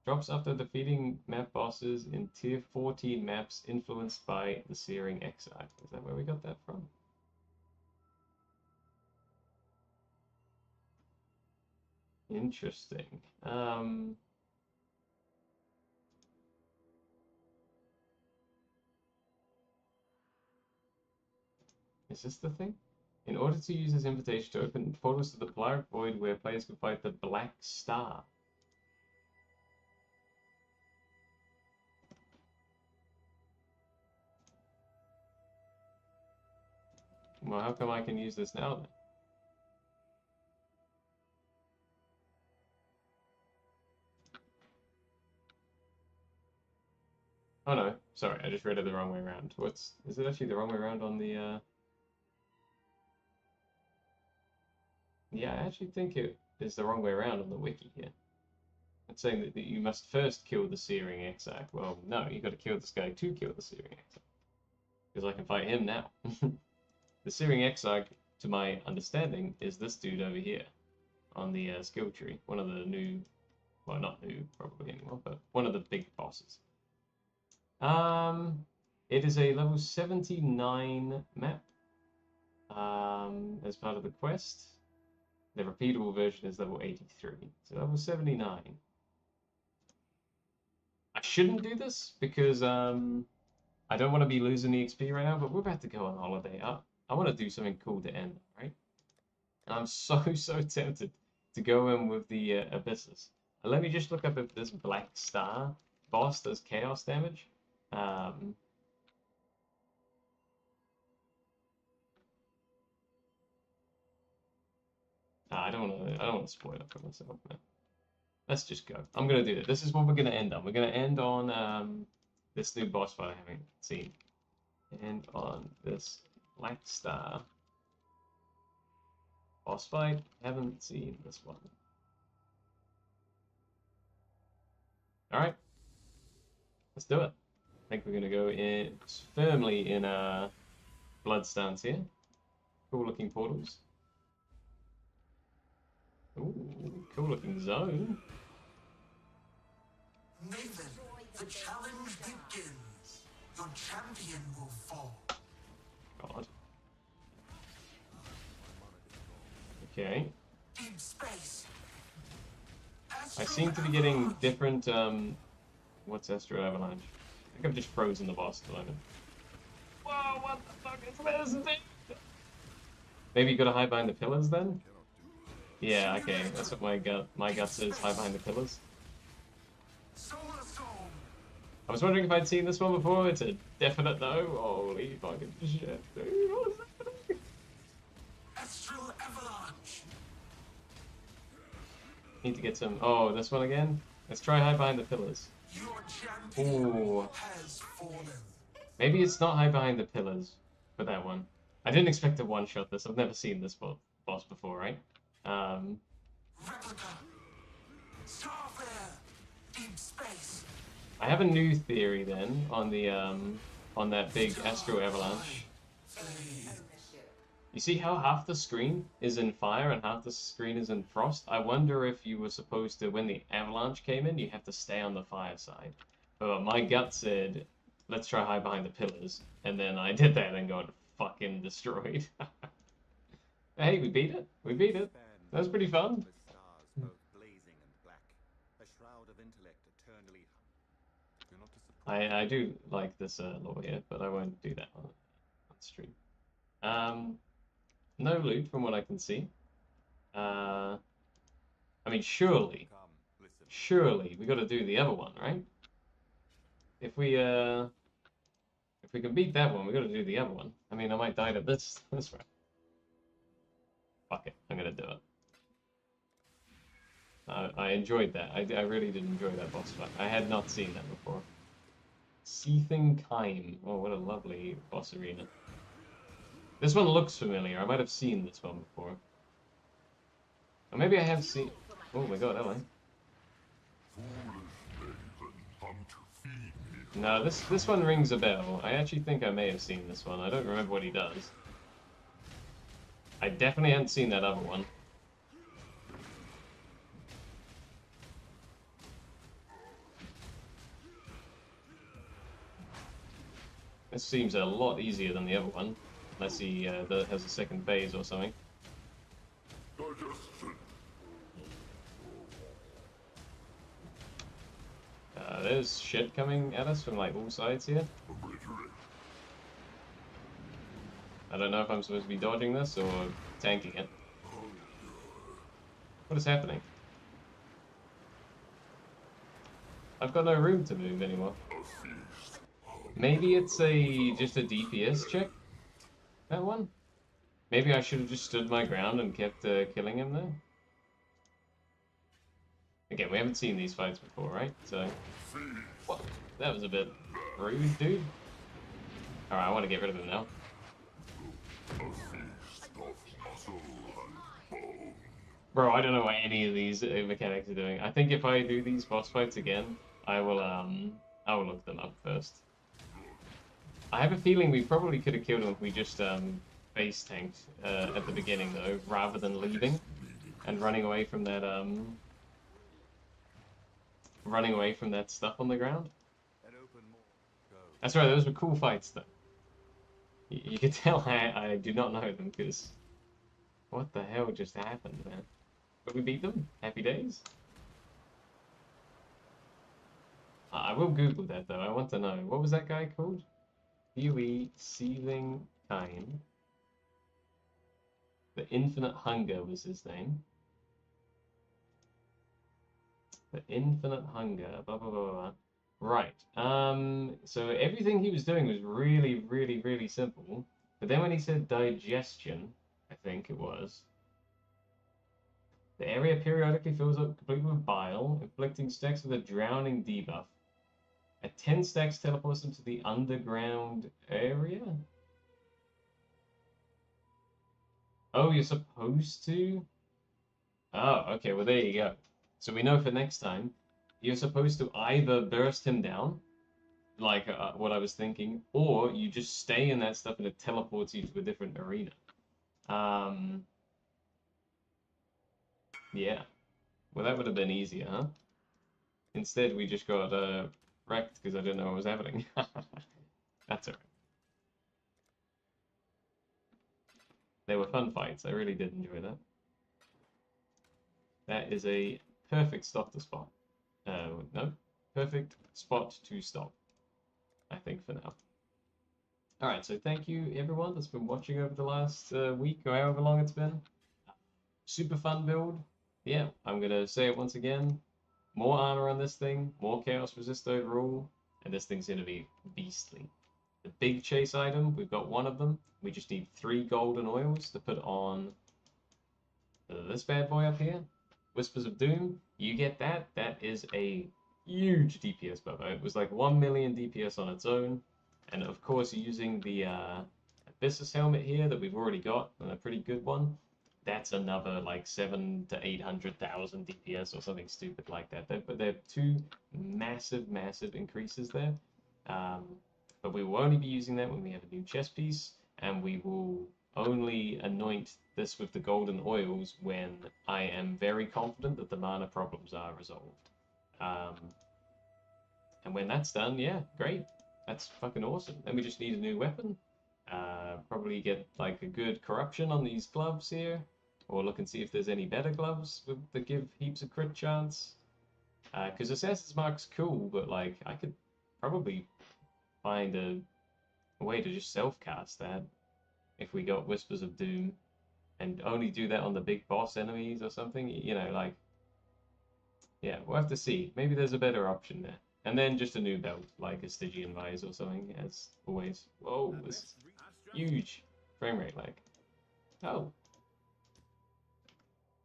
Drops after defeating map bosses in tier 14 maps influenced by the Searing Exile. Is that where we got that from? Interesting. Is this the thing? In order to use this invitation to open portals to the Polaric Void where players can fight the Black Star. Well, how come I can use this now then? Oh no, sorry, I just read it the wrong way around. Is it actually the wrong way around on the, Yeah, I actually think it is the wrong way around on the wiki here. It's saying that you must first kill the Searing Exarch. Well, no, you got to kill this guy to kill the Searing Exarch. Because I can fight him now. The Searing Exarch, to my understanding, is this dude over here on the skill tree. One of the new, well, not new probably anymore, but one of the big bosses. It is a level 79 map. As part of the quest. The repeatable version is level 83, so level 79. I shouldn't do this because I don't want to be losing the XP right now, but we're about to go on holiday. I want to do something cool to end, right? And I'm so tempted to go in with the Abysses. And let me just look up if this Black Star boss does chaos damage. I don't want to spoil it for myself, man. Let's just go. I'm gonna do it. This is what we're gonna end on. We're gonna end on this new boss fight I haven't seen. And on this Black Star boss fight. Haven't seen this one. Alright. Let's do it. I think we're gonna go in firmly in blood stance here. Cool looking portals. Ooh, cool looking zone. Maven, the challenge begins. Your champion will fall. God. Okay. Deep space. I seem to be getting different, what's Astro Avalanche? I think I've just frozen the boss at the moment. Whoa, what the fuck is this? Maybe you gotta hide behind the pillars then? Yeah, okay, that's what my gut says, hide behind the pillars. I was wondering if I'd seen this one before. It's a definite no. Holy fucking shit, dude. What is happening? Astral Avalanche. Need to get some. Oh, this one again? Let's try hide behind the pillars. Your champion Ooh. has fallen. Maybe it's not hide behind the pillars for that one. I didn't expect to one-shot this. I've never seen this boss before, right? Replica. Starfare. Deep space. I have a new theory then on the on that big Astro Avalanche. You see how half the screen is in fire and half the screen is in frost? I wonder if you were supposed to, when the avalanche came in, you have to stay on the fire side. But my gut said, let's try hide behind the pillars. And then I did that and got fucking destroyed. Hey, we beat it. We beat it. That was pretty fun. I do like this lore here, but I won't do that on stream. No loot from what I can see. I mean, surely Come, listen. surely we got to do the other one, right? If we can beat that one, we got to do the other one. I mean, I might die to this round. Fuck it, I'm gonna do it. I enjoyed that. I really did enjoy that boss fight. I had not seen that before. Seething Kime. Oh, what a lovely boss arena. This one looks familiar. I might have seen this one before. Or maybe I have seen... Oh my god, hello. No, this one rings a bell. I actually think I may have seen this one. I don't remember what he does. I definitely hadn't seen that other one. This seems a lot easier than the other one. Unless he has a second phase or something. There's shit coming at us from like all sides here. I don't know if I'm supposed to be dodging this or tanking it. What is happening? I've got no room to move anymore. Maybe it's just a DPS check? That one? Maybe I should have just stood my ground and kept killing him there? Again, we haven't seen these fights before, right? So... What? That was a bit rude, dude. Alright, I want to get rid of him now. Bro, I don't know what any of these mechanics are doing. I think if I do these boss fights again, I will look them up first. I have a feeling we probably could have killed him if we just base tanked at the beginning though, rather than leaving and running away from that stuff on the ground. That's right, those were cool fights though. You can tell I do not know them because what the hell just happened, man? But we beat them? Happy days? I will Google that though, I want to know. What was that guy called? POE Seething Kime. The Infinite Hunger was his name. The Infinite Hunger, blah blah blah blah. Right. So everything he was doing was really, really, really simple. But then when he said digestion, I think it was, the area periodically fills up completely with bile, inflicting stacks with a drowning debuff. At 10 stacks teleports them to the underground area? Oh, you're supposed to? Oh, okay, well there you go. So we know for next time, you're supposed to either burst him down, like what I was thinking, or you just stay in that stuff and it teleports you to a different arena. Yeah. Well, that would have been easier, huh? Instead, we just got wrecked because I didn't know what was happening. That's alright. They were fun fights. I really did enjoy that. That is a perfect stop to spot. No, perfect spot to stop, I think, for now. Alright, so thank you everyone that's been watching over the last week or however long it's been. Super fun build. Yeah, I'm going to say it once again. More armor on this thing, more chaos resist overall, and this thing's going to be beastly. The big chase item, we've got one of them. We just need 3 golden oils to put on this bad boy up here. Whispers of Doom, you get that. That is a huge DPS buff. It was like 1 million DPS on its own. And of course, using the Abyssus helmet here that we've already got, and a pretty good one, that's another like 700 to 800,000 DPS or something stupid like that. But they're 2 massive, massive increases there. But we will only be using that when we have a new chest piece, and we will only anoint this with the golden oils when I am very confident that the mana problems are resolved. And when that's done, yeah, great. That's fucking awesome. Then we just need a new weapon. Probably get like a good corruption on these gloves here, or look and see if there's any better gloves that give heaps of crit chance. Because Assassin's Mark's cool, but like I could probably find a way to just self-cast that. if we got Whispers of Doom and only do that on the big boss enemies or something, you know, like, yeah, we'll have to see. Maybe there's a better option there. And then just a new belt, like a Stygian Vise or something, as always. Whoa, this huge frame rate lag. Oh.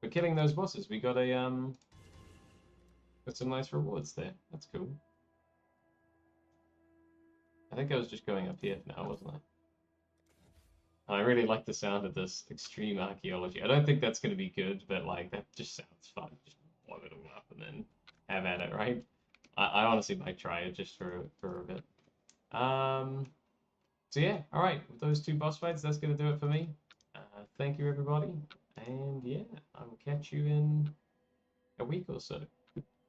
We're killing those bosses. We got a, got some nice rewards there. That's cool. I think I was just going up here for now, wasn't I? I really like the sound of this extreme archaeology. I don't think that's going to be good, but like that just sounds fun. Just blow it all up and then have at it, right? I honestly might try it just for a bit. So yeah, all right. With those two boss fights, that's going to do it for me. Thank you, everybody, and yeah, I will catch you in a week or so.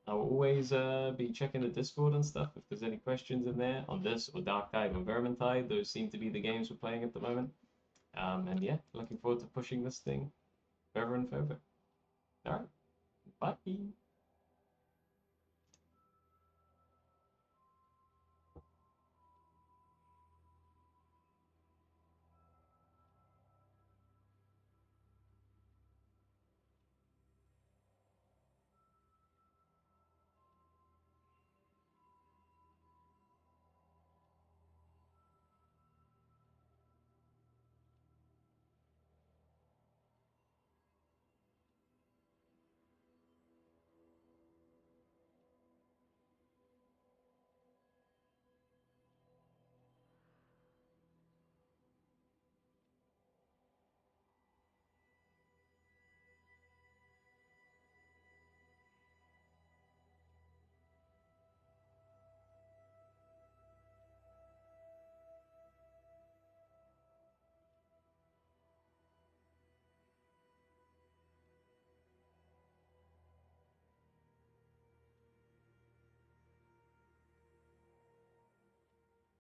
I will always be checking the Discord and stuff if there's any questions in there on this or Darktide or Vermintide. Those seem to be the games we're playing at the moment. And yeah, looking forward to pushing this thing further and further. All right, bye.